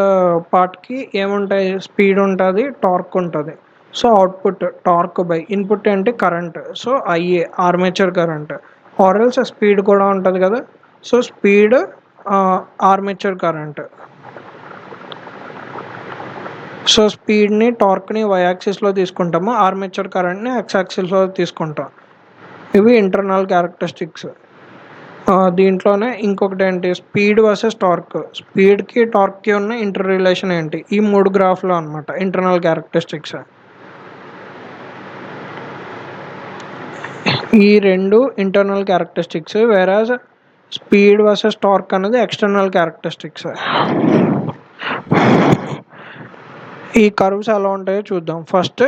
పార్ట్‌కి ఏముంటాయి? స్పీడ్ ఉంటది, టార్క్ ఉంటది. So, output torque by input ఏంటి? Current. So, IA armature current. Or else speed కూడా ఉంటది కదా! So, speed armature current. So, స్పీడ్‌ని, టార్క్‌ని వై యాక్సిస్‌లో తీసుకుంటాము. ఆర్మేచర్ కరెంట్‌ని ఎక్స్ యాక్సిస్‌లో తీసుకుంటాం. ఇవి ఇంటర్నల్ క్యారెక్టరిస్టిక్స్. దీంట్లోనే ఇంకొకటేంటి? Speed versus torque. స్పీడ్‌కి, టార్క్‌కి ఉన్న ఇంటర్ రిలేషన్ ఏంటి? ఈ 3 గ్రాఫ్‌లో అనమాట ఇంటర్నల్ క్యారెక్టరిస్టిక్స్. ఈ 2 internal characteristics. Whereas speed versus torque అనేది ఎక్స్టర్నల్ క్యారెక్టరిస్టిక్స్. ఈ కర్వ్స్ ఎలా ఉంటాయో చూద్దాం. First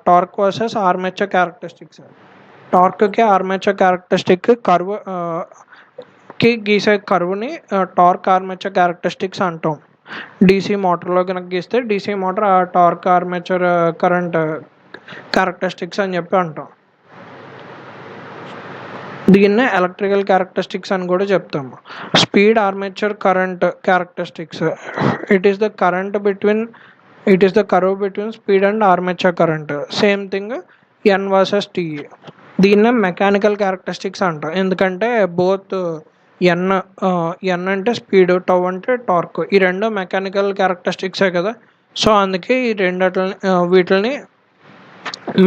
torque versus armature characteristics. టార్క్‌కి, ఆర్మేచర్ క్యారెక్టరిస్టిక్ కి గీసే కర్వ్‌ని టార్క్ ఆర్మేచర్ క్యారెక్టరిస్టిక్స్ అంటాం. డీసీ మోటార్‌లో గనక గీస్తే DC motor torque armature current characteristics అని చెప్పి అంటాం. దీన్నే ఎలక్ట్రికల్ క్యారెక్టరిస్టిక్స్ అని కూడా చెప్తాము. Speed armature current characteristics. It is the curve between speed and armature current. Same thing N versus tea. దీన్నే మెకానికల్ క్యారెక్టరిస్టిక్స్ అంటాం. ఎందుకంటే బోత్ ఎన్ అంటే స్పీడ్, టౌ అంటే టార్క్. ఈ రెండు మెకానికల్ క్యారెక్టరిస్టిక్సే కదా! సో, అందుకే ఈ వీటిని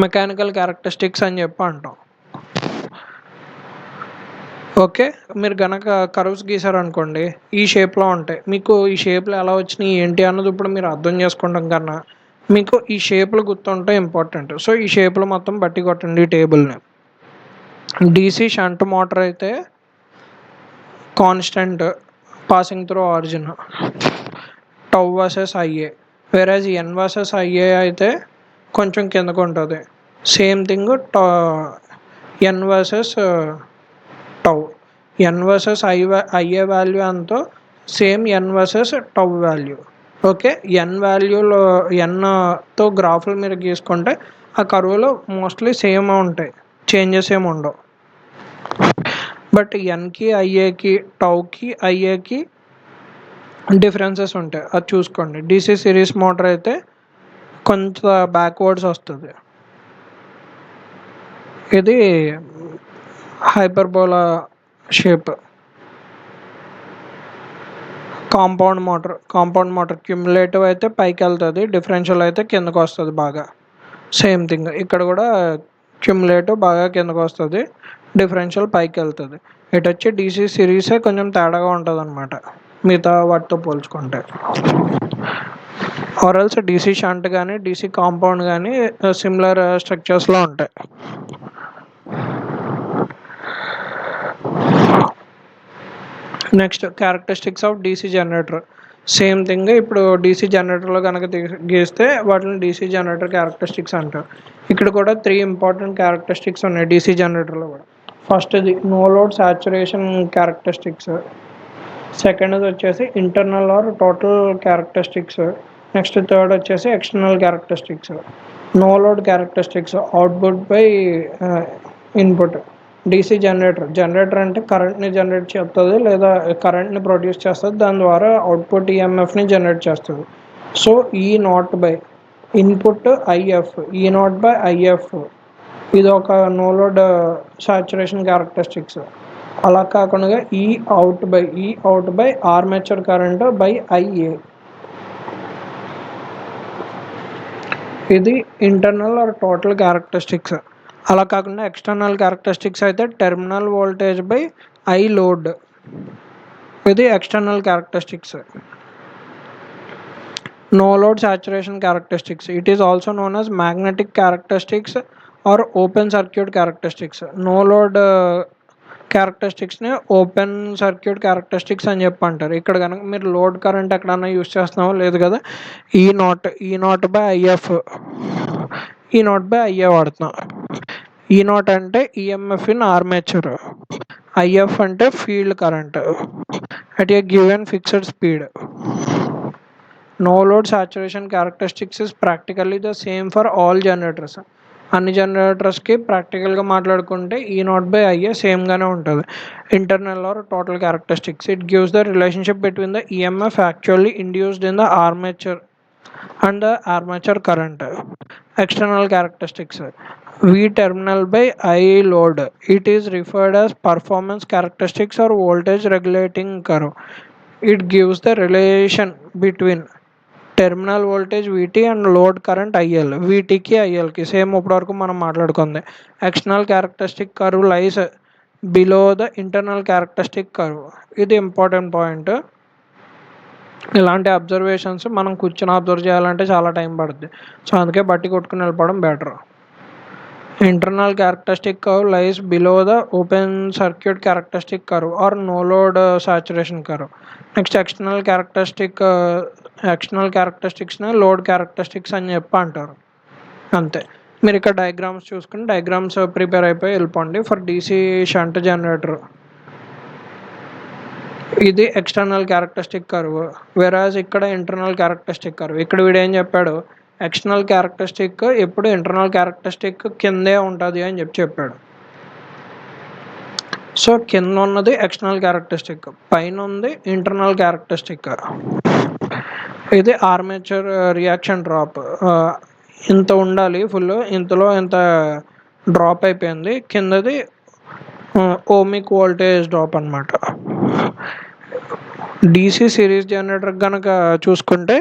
మెకానికల్ క్యారెక్టరిస్టిక్స్ అని చెప్పి అంటాం. ఓకే. మీరు గనక కర్వ్స్ గీసారనుకోండి, ఈ షేప్‌లో ఉంటాయి. మీకు ఈ షేప్‌లు ఎలా వచ్చినాయి, ఏంటి అన్నది ఇప్పుడు మీరు అర్థం చేసుకోవడం కన్నా, మీకు ఈ షేప్‌లు గుర్తుంటే ఇంపార్టెంట్. సో, ఈ షేప్‌లు మొత్తం బట్టి కొట్టండి ఈ టేబుల్‌ని. డీసీ షంట్ మోటార్ అయితే constant passing through origin, tau versus IA. Whereas N versus IA అయితే కొంచెం కిందకు ఉంటుంది. Same thing N versus tau. N versus IA value ఎంతో same N versus tau value. Okay. ఎన్తో గ్రాఫ్లు మీరు గీసుకుంటే ఆ కర్వ్లో మోస్ట్లీ సేమ్ ఉంటాయి, చేంజెస్ ఏమి ఉండవు. బట్ ఎన్కి, ఐఏకి, టౌకి, ఐఏకి డిఫరెన్సెస్ ఉంటాయి. అది చూసుకోండి. డీసీ సిరీస్ మోటార్ అయితే కొంత బ్యాక్వర్డ్స్ వస్తుంది. ఇది hyperbola shape. Compound motor cumulative అయితే పైకి వెళ్తుంది, డిఫరెన్షియల్ అయితే కిందకు వస్తుంది బాగా. సేమ్ థింగ్ ఇక్కడ కూడా క్యుములేటివ్ బాగా కిందకు వస్తుంది, డిఫరెన్షియల్ పైకి వెళ్తుంది. ఇటు వచ్చి డీసీ సిరీసే కొంచెం తేడాగా ఉంటుంది అనమాట మిగతా వాటితో పోల్చుకుంటే. ఆర్ఎల్స్ డీసీ షంట్ కానీ డీసీ కాంపౌండ్ కానీ సిమిలర్ స్ట్రక్చర్స్లో ఉంటాయి. Next characteristics of DC generator. Same thing ఇప్పుడు డీసీ జనరేటర్లో కనుక గీస్తే వాటిని డీసీ జనరేటర్ క్యారెక్టరిస్టిక్స్ అంటారు. ఇక్కడ కూడా 3 ఇంపార్టెంట్ క్యారెక్టరిస్టిక్స్ ఉన్నాయి డీసీ జనరేటర్లో కూడా. ఫస్ట్ది నో లోడ్ సాచురేషన్ క్యారెక్టరిస్టిక్స్. సెకండ్ది వచ్చేసి internal or total characteristics. Next third వచ్చేసి external characteristics. No load characteristics output by input. DC generator అంటే కరెంట్ని జనరేట్ చేస్తుంది లేదా కరెంట్ని ప్రొడ్యూస్ చేస్తుంది, దాని ద్వారా అవుట్పుట్ ఈఎంఎఫ్ని జనరేట్ చేస్తుంది. So E naught by input IF, E naught by IF ఇది ఒక నో లోడ్ సాచురేషన్ క్యారెక్టరిస్టిక్స్. అలా కాకుండా E out by armature current by IA. ఇది ఇంటర్నల్ ఆర్ టోటల్ క్యారెక్టరిస్టిక్స్. అలా కాకుండా ఎక్స్టర్నల్ క్యారెక్టరిస్టిక్స్ అయితే terminal voltage by I load. ఇది external characteristics. No load saturation characteristics. It is also known as magnetic characteristics or open circuit characteristics. No load క్యారెక్టరిస్టిక్స్ని open circuit characteristics అని చెప్పి అంటారు. ఇక్కడ కనుక మీరు లోడ్ కరెంట్ ఎక్కడన్నా యూస్ చేస్తున్నామో లేదు కదా, ఈ నాట్ బై ఐఎఫ్, ఐఏ వాడుతున్నాం. ఈ0 అంటే ఈఎంఎఫ్ ఇన్ ఆర్మేచర్, ఐఎఫ్ అంటే field current at a given fixed speed. No load saturation characteristics is practically the same for all generators. అన్ని జనరేటర్స్కి ప్రాక్టికల్గా మాట్లాడుకుంటే ఈ0/ఐఏ సేమ్గానే ఉంటుంది. Internal or total characteristics. It gives the relationship between the EMF actually induced in the armature and the armature current. External characteristics. V terminal by I load. It is referred as performance characteristics or voltage regulating curve. It gives the relation between terminal voltage VT and load current IL. వీటీకి ఐఎల్కి same ఇప్పటివరకు మనం మాట్లాడుకుంది. External characteristic curve lies below the internal characteristic curve. ఇది important point. ఇలాంటి observations మనం కూర్చొని observe చేయాలంటే చాలా టైం పడుతుంది. సో అందుకే బట్టి కొట్టుకుని వెళ్ళిపోవడం better. Internal characteristic curve lies below the open circuit characteristic curve or no load saturation curve. Next external క్యారెక్టరిస్టిక్స్ని లోడ్ క్యారెక్టరిస్టిక్స్ అని చెప్పి అంటారు. అంతే. మీరు ఇక్కడ డయాగ్రామ్స్ చూసుకుని డయాగ్రామ్స్ ప్రిపేర్ అయిపోయి వెళ్ళిపోండి. ఫర్ డీసీ షంట్ జనరేటర్ ఇది ఎక్స్టర్నల్ క్యారెక్టరిస్టిక్ కర్వ్, వెరాజ్ ఇక్కడ ఇంటర్నల్ క్యారెక్టరిస్టిక్ కర్వ్. ఇక్కడ వీడు ఏం చెప్పాడు, ఎక్స్టర్నల్ క్యారెక్టరిస్టిక్ ఎప్పుడు ఇంటర్నల్ క్యారెక్టరిస్టిక్ కిందే ఉంటుంది అని చెప్పాడు. సో కింద ఉన్నది ఎక్స్టర్నల్ క్యారెక్టరిస్టిక్, పైన ఉంది ఇంటర్నల్ క్యారెక్టరిస్టిక్. ఇది ఆర్మేచర్ రియాక్షన్ డ్రాప్. ఇంత ఉండాలి ఫుల్, ఇంతలో ఇంత డ్రాప్ అయిపోయింది. కిందది ఓమిక్ వోల్టేజ్ డ్రాప్ అనమాట. డీసీ సిరీస్ జనరేటర్ కనుక చూసుకుంటే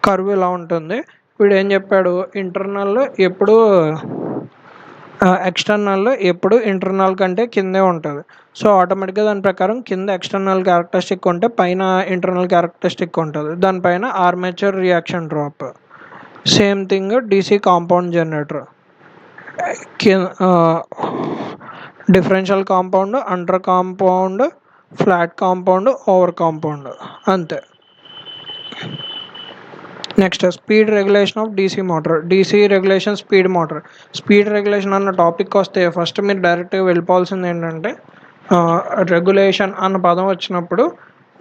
కర్వ్ ఇలా ఉంటుంది. వీడు ఏం చెప్పాడు, ఇంటర్నల్ ఎప్పుడు ఎక్స్టర్నల్ ఎప్పుడు ఇంటర్నల్ కంటే కిందే ఉంటుంది. సో ఆటోమేటిక్గా దాని ప్రకారం కింద ఎక్స్టర్నల్ క్యారెక్టరిస్టిక్ ఉంటే పైన ఇంటర్నల్ క్యారెక్టరిస్టిక్ ఉంటుంది. దానిపైన armature reaction drop. Same thing DC compound generator. Differential compound, under compound, flat compound, over compound, అంతే. Next speed regulation of DC motor. DC regulation speed motor. Speed regulation అన్న topic వస్తే first మీరు డైరెక్ట్గా వెళ్ళిపోవాల్సింది ఏంటంటే, regulation అన్న పదం వచ్చినప్పుడు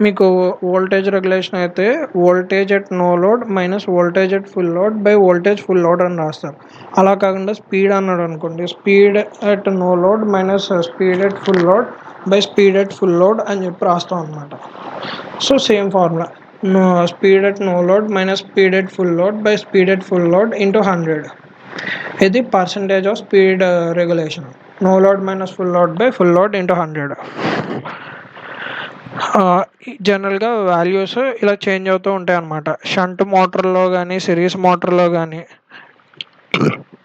మీకు వోల్టేజ్ రెగ్యులేషన్ అయితే voltage at no load minus voltage at full load by voltage full load అని రాస్తారు. అలా కాకుండా స్పీడ్ అన్నాడు అనుకోండి, speed at no load minus speed at full load by speed at full load అని చెప్పి రాస్తాం అనమాట. So same formula, speed at no load minus speed at full load by speed at full load into 100. ఇది percentage of speed regulation. No load minus full load by full load into 100. జనరల్గా values ఇలా change అవుతూ ఉంటాయి అన్నమాట. Shunt మోటార్లో కానీ series మోటార్లో కానీ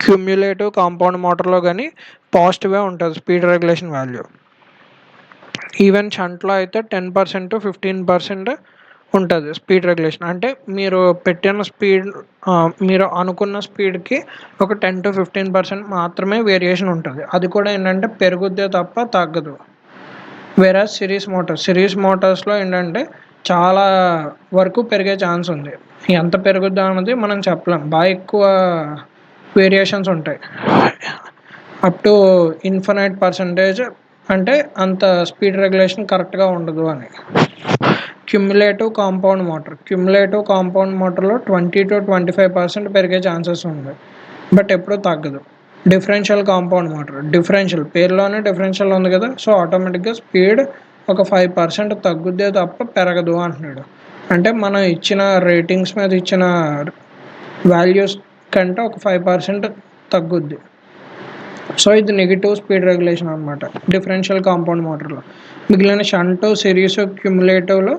క్యుమ్యులేటివ్ compound మోటార్లో కానీ పాజిటివ్గా ఉంటుంది స్పీడ్ రెగ్యులేషన్ వాల్యూ. ఈవెన్ షంట్లో అయితే 10% to 15% ఉంటుంది స్పీడ్ రెగ్యులేషన్. అంటే మీరు పెట్టిన స్పీడ్, మీరు అనుకున్న స్పీడ్కి ఒక 10 to 15% మాత్రమే వేరియేషన్ ఉంటుంది. అది కూడా ఏంటంటే పెరుగుద్దే తప్ప తగ్గదు. వేరే సిరీస్ మోటార్స్లో ఏంటంటే చాలా వరకు పెరిగే ఛాన్స్ ఉంది. ఎంత పెరుగుద్దా అన్నది మనం చెప్పలేం, బాగా ఎక్కువ వేరియేషన్స్ ఉంటాయి. అప్ టు ఇన్ఫినైట్ పర్సంటేజ్, అంటే అంత స్పీడ్ రెగ్యులేషన్ కరెక్ట్గా ఉండదు అని. క్యుమ్యులేటివ్ కాంపౌండ్ మోటార్లో 20 to 25% పెరిగే ఛాన్సెస్ ఉంది, బట్ ఎప్పుడూ తగ్గదు. డిఫరెన్షియల్ కాంపౌండ్ మోటార్, పేరులోనే డిఫరెన్షియల్ ఉంది కదా, సో ఆటోమేటిక్గా స్పీడ్ ఒక 5% తగ్గుద్దే తప్ప పెరగదు అంటున్నాడు. అంటే మనం ఇచ్చిన రేటింగ్స్ మీద ఇచ్చిన వాల్యూస్ కంటే ఒక 5% తగ్గుద్ది. సో ఇది నెగిటివ్ స్పీడ్ రెగ్యులేషన్ అనమాట డిఫరెన్షియల్ కాంపౌండ్ మోటార్లో. మిగిలిన షంట్, సిరీస్, క్యుములేటివ్లో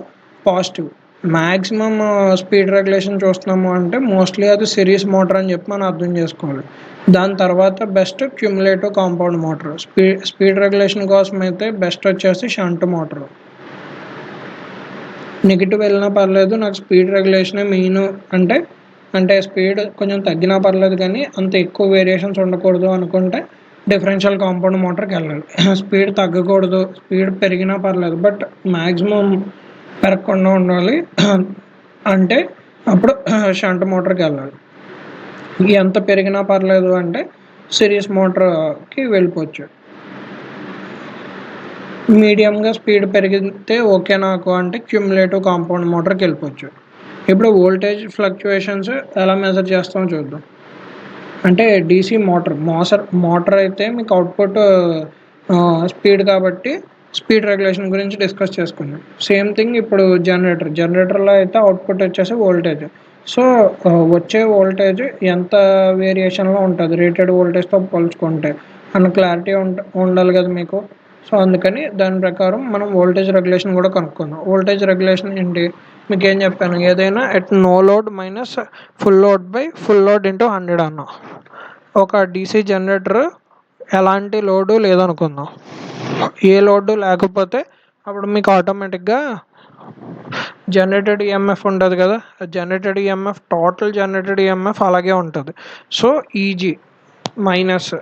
పాజిటివ్. మ్యాక్సిమమ్ స్పీడ్ రెగ్యులేషన్ చూస్తున్నాము అంటే మోస్ట్లీ అది సిరీస్ మోటార్ అని చెప్పి మనం అర్థం చేసుకోవాలి. దాని తర్వాత best cumulative compound motor. Speed regulation కోసం అయితే బెస్ట్ వచ్చేసి షంట్ మోటార్. నెగిటివ్ వెళ్ళినా పర్లేదు, నాకు స్పీడ్ రెగ్యులేషనే మెయిన్ అంటే స్పీడ్ కొంచెం తగ్గినా పర్లేదు కానీ అంత ఎక్కువ వేరియేషన్స్ ఉండకూడదు అనుకుంటే డిఫరెన్షియల్ కాంపౌండ్ మోటార్కి వెళ్ళాలి. స్పీడ్ తగ్గకూడదు, స్పీడ్ పెరిగినా పర్లేదు బట్ మ్యాక్సిమం పెరగకుండా ఉండాలి అంటే అప్పుడు షంట్ మోటార్కి వెళ్ళాలి. ఎంత పెరిగినా పర్లేదు అంటే సిరీస్ మోటార్కి వెళ్ళిపోవచ్చు. మీడియంగా స్పీడ్ పెరిగితే ఓకే నాకు అంటే క్యుములేటివ్ కాంపౌండ్ మోటార్కి వెళ్ళిపోవచ్చు. ఇప్పుడు వోల్టేజ్ ఫ్లక్చుయేషన్స్ ఎలా మెజర్ చేస్తామో చూద్దాం. అంటే డీసీ మోటార్ అయితే మీకు అవుట్పుట్ స్పీడ్ కాబట్టి స్పీడ్ రెగ్యులేషన్ గురించి డిస్కస్ చేసుకుందాం. సేమ్ థింగ్ ఇప్పుడు జనరేటర్లో అయితే అవుట్పుట్ వచ్చేసి వోల్టేజ్. సో వచ్చే వోల్టేజ్ ఎంత వేరియేషన్లో ఉంటుంది రేటెడ్ వోల్టేజ్తో పోల్చుకుంటే అన్న క్లారిటీ ఉండాలి కదా మీకు. సో అందుకని దాని ప్రకారం మనం వోల్టేజ్ రెగ్యులేషన్ కూడా కనుక్కుందాం. వోల్టేజ్ రెగ్యులేషన్ ఏంటి మీకు ఏం చెప్పాను, ఏదైనా at no load minus full load by full load into 100 అన్నాం. ఒక డీసీ జనరేటర్ ఎలాంటి లోడు లేదనుకుందాం, ఏ లోడు లేకపోతే అప్పుడు మీకు ఆటోమేటిక్గా జనరేటెడ్ ఈఎంఎఫ్ ఉంటుంది కదా, generated EMF total generated EMF అలాగే ఉంటుంది. So EG minus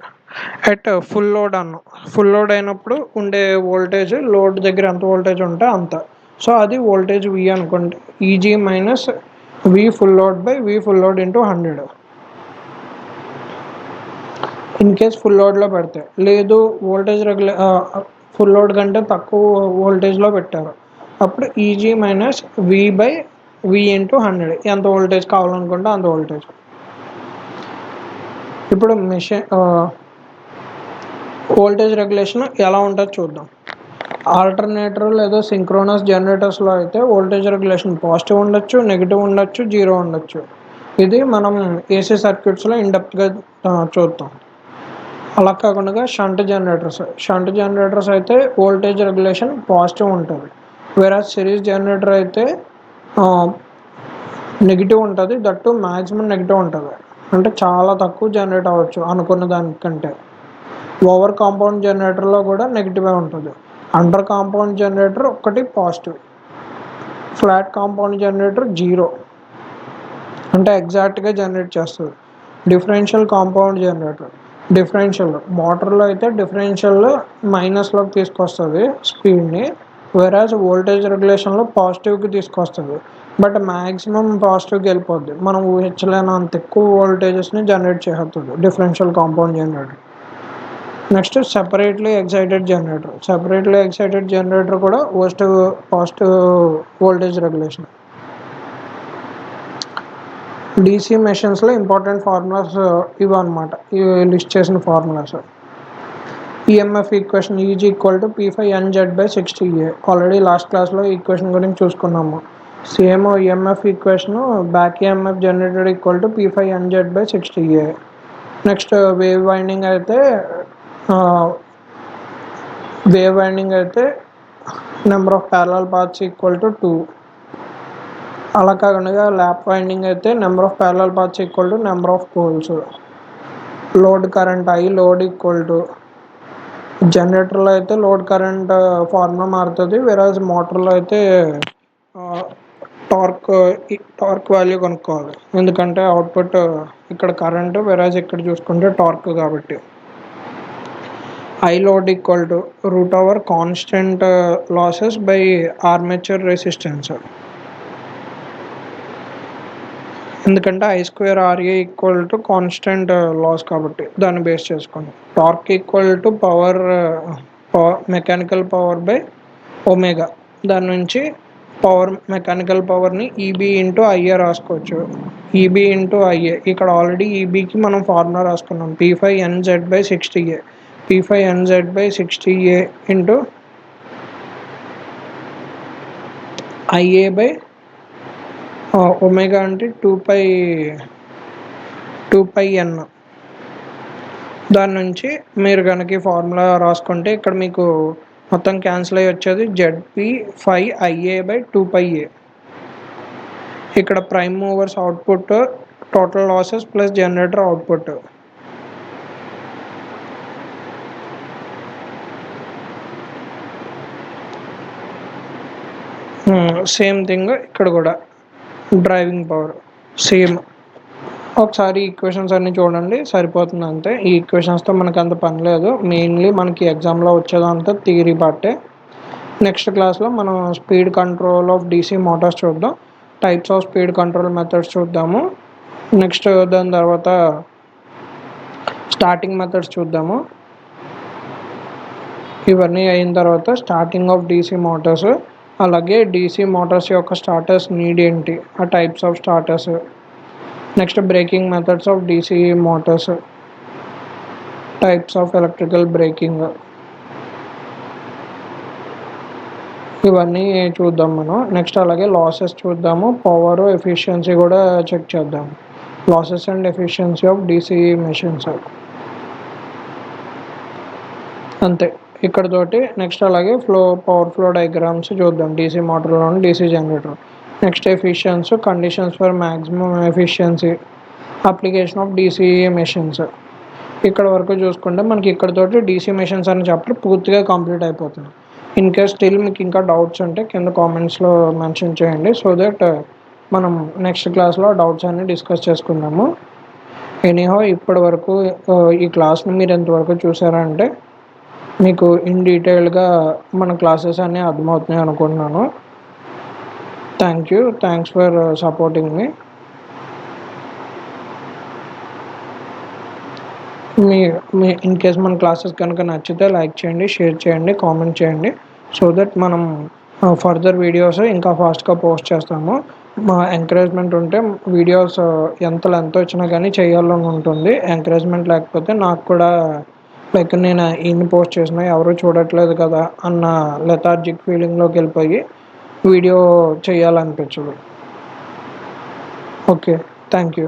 at full load అన్నాం. ఫుల్ లోడ్ అయినప్పుడు ఉండే వోల్టేజ్ లోడ్ దగ్గర ఎంత వోల్టేజ్ ఉంటే అంత. సో అది వోల్టేజ్ వి అనుకోండి. EG minus V full load by V full load into 100. In case full లోడ్లో పెడితే లేదు, వోల్టేజ్ ఫుల్ లోడ్ కంటే తక్కువ వోల్టేజ్లో పెట్టారు అప్పుడు EG minus V by V into 100. ఎంత వోల్టేజ్ కావాలనుకుంటే అంత వోల్టేజ్. ఇప్పుడు మెషిన్ వోల్టేజ్ రెగ్యులేషన్ ఎలా ఉంటుందో చూద్దాం. ఆల్టర్నేటర్ లేదా సింక్రోనస్ జనరేటర్స్లో అయితే వోల్టేజ్ రెగ్యులేషన్ పాజిటివ్ ఉండొచ్చు, నెగిటివ్ ఉండొచ్చు, జీరో ఉండొచ్చు. ఇది మనం ఏసీ సర్క్యూట్స్లో ఇన్డెప్త్గా చూద్దాం. అలా కాకుండా షంట్ జనరేటర్స్ అయితే వోల్టేజ్ రెగ్యులేషన్ పాజిటివ్ ఉంటుంది. వేరే సిరీస్ జనరేటర్ అయితే నెగిటివ్ ఉంటుంది, దట్టు మ్యాక్సిమం నెగిటివ్ ఉంటుంది. అంటే చాలా తక్కువ జనరేట్ అవ్వచ్చు అనుకున్న దానికంటే. ఓవర్ కాంపౌండ్ జనరేటర్లో కూడా నెగిటివే ఉంటుంది. అండర్ కాంపౌండ్ జనరేటర్ ఒకటి positive, flat compound generator zero అంటే ఎగ్జాక్ట్గా జనరేట్ చేస్తుంది. డిఫరెన్షియల్ కాంపౌండ్ జనరేటర్ మోటార్లో అయితే డిఫరెన్షియల్ మైనస్లోకి తీసుకొస్తుంది స్పీడ్ని, వేరాజ్ వోల్టేజ్ రెగ్యులేషన్లో పాజిటివ్కి తీసుకొస్తుంది. బట్ మ్యాక్సిమం పాజిటివ్కి వెళ్ళిపోద్ది, మనం ఊహించలేనంత ఎక్కువ వోల్టేజెస్ని జనరేట్ చేస్తుంది differential compound generator. Next separately excited generator కూడా పాజిటివ్ వోల్టేజ్ రెగ్యులేషన్. డీసీ మెషిన్స్లో ఇంపార్టెంట్ ఫార్ములాస్ ఇవి అనమాట, ఇవి లిస్ట్ చేసిన formulas. EMF equation is equal to P5NZ/60A. Already last క్లాస్లో ఈక్వేషన్ గురించి చూసుకున్నాము. Same EMF equation back EMF generated equal to P5NZ/60A. Next wave winding అయితే number of parallel paths equal to 2. అలా కాకుండా ల్యాప్ వైండింగ్ అయితే number of parallel paths equal to number of poles. Load current load equal to జనరేటర్లో అయితే load current formula మారుతుంది, వేరాజ్ మోటార్లో అయితే torque value కనుక్కోవాలి. ఎందుకంటే అవుట్పుట్ ఇక్కడ కరెంటు, వేరాజ్ ఇక్కడ చూసుకుంటే టార్క్ కాబట్టి. Load equal to √ constant losses by armature resistance. ఎందుకంటే I²RA equal to constant loss కాబట్టి దాన్ని బేస్ చేసుకోండి. Torque equal to mechanical power by omega. దాని నుంచి మెకానికల్ పవర్ని ఈబీ ఇంటూ ఐఏ రాసుకోవచ్చు. ఈబీ ఇంటూ ఐఏ ఇక్కడ ఆల్రెడీ ఈబీకి మనం ఫార్ములా రాసుకున్నాం, P5NZ/60A. P5NZ/60A into IA by omega అంటే 2πN. దాని నుంచి మీరు కనుక ఫార్ములా రాసుకుంటే ఇక్కడ మీకు మొత్తం క్యాన్సిల్ అయ్యి వచ్చేది ZP5IA/2πA. ఇక్కడ prime movers output, total losses plus generator output. Same thing ఇక్కడ కూడా డ్రైవింగ్ పవర్ సేమ్. ఒకసారి ఈక్వేషన్స్ అన్ని చూడండి సరిపోతుంది అంతే. ఈ ఈక్వేషన్స్తో మనకు అంత పని లేదు. మెయిన్లీ మనకి ఎగ్జామ్లో వచ్చేదంతా థియరీ పార్టే. నెక్స్ట్ క్లాస్లో మనం speed control of DC motors చూద్దాం, types of speed control methods చూద్దాము. నెక్స్ట్ దాని తర్వాత స్టార్టింగ్ మెథడ్స్ చూద్దాము. ఇవన్నీ అయిన తర్వాత స్టార్టింగ్ ఆఫ్ డీసీ మోటార్స్, అలాగే డీసీ మోటార్స్ యొక్క స్టార్టర్స్ నీడ్ ఏంటి, ఆ types of starters. Next braking methods of DC motors, types of electrical braking. ఇవన్నీ చూద్దాం మనం. నెక్స్ట్ అలాగే లాసెస్ చూద్దాము, పవర్ ఎఫిషియన్సీ కూడా చెక్ చేద్దాం. Losses and efficiency of DC machines అంతే ఇక్కడతోటి. నెక్స్ట్ అలాగే పవర్ ఫ్లో డయాగ్రామ్స్ చూద్దాం డీసీ మోటార్లోని DC generator. Next efficiencies, conditions for maximum efficiency, application of DC machines. ఇక్కడ వరకు చూసుకుంటే మనకి ఇక్కడతోటి డీసీ మెషిన్స్ అని చాప్టర్ పూర్తిగా కంప్లీట్ అయిపోతుంది. ఇన్ కేస్ స్టిల్ మీకు ఇంకా డౌట్స్ ఉంటే కింద కామెంట్స్లో మెన్షన్ చేయండి, సో దట్ మనం నెక్స్ట్ క్లాస్లో డౌట్స్ అన్ని డిస్కస్ చేసుకుందాము. ఎనీహౌ ఇప్పటి వరకు ఈ క్లాస్ని మీరు ఎంతవరకు చూసారంటే మీకు ఇన్ డీటెయిల్గా మన క్లాసెస్ అన్నీ అర్థమవుతున్నాయి అనుకుంటున్నాను. Thanks for supporting me. Me in case మన క్లాసెస్ కనుక నచ్చితే లైక్ చేయండి, షేర్ చేయండి, కామెంట్ చేయండి, సో దట్ మనం ఫర్దర్ వీడియోస్ ఇంకా ఫాస్ట్గా పోస్ట్ చేస్తాము. మా ఎంకరేజ్మెంట్ ఉంటే వీడియోస్ ఎంత లెంత్ వచ్చినా కానీ చేయాలని ఉంటుంది. ఎంకరేజ్మెంట్ లేకపోతే నాకు కూడా లైక్ నేను ఇన్ని పోస్ట్ చేసినా ఎవరు చూడట్లేదు కదా అన్న లెథార్జిక్ ఫీలింగ్లోకి వెళ్ళిపోయి వీడియో చేయాలనిపించదు. Okay, thank you.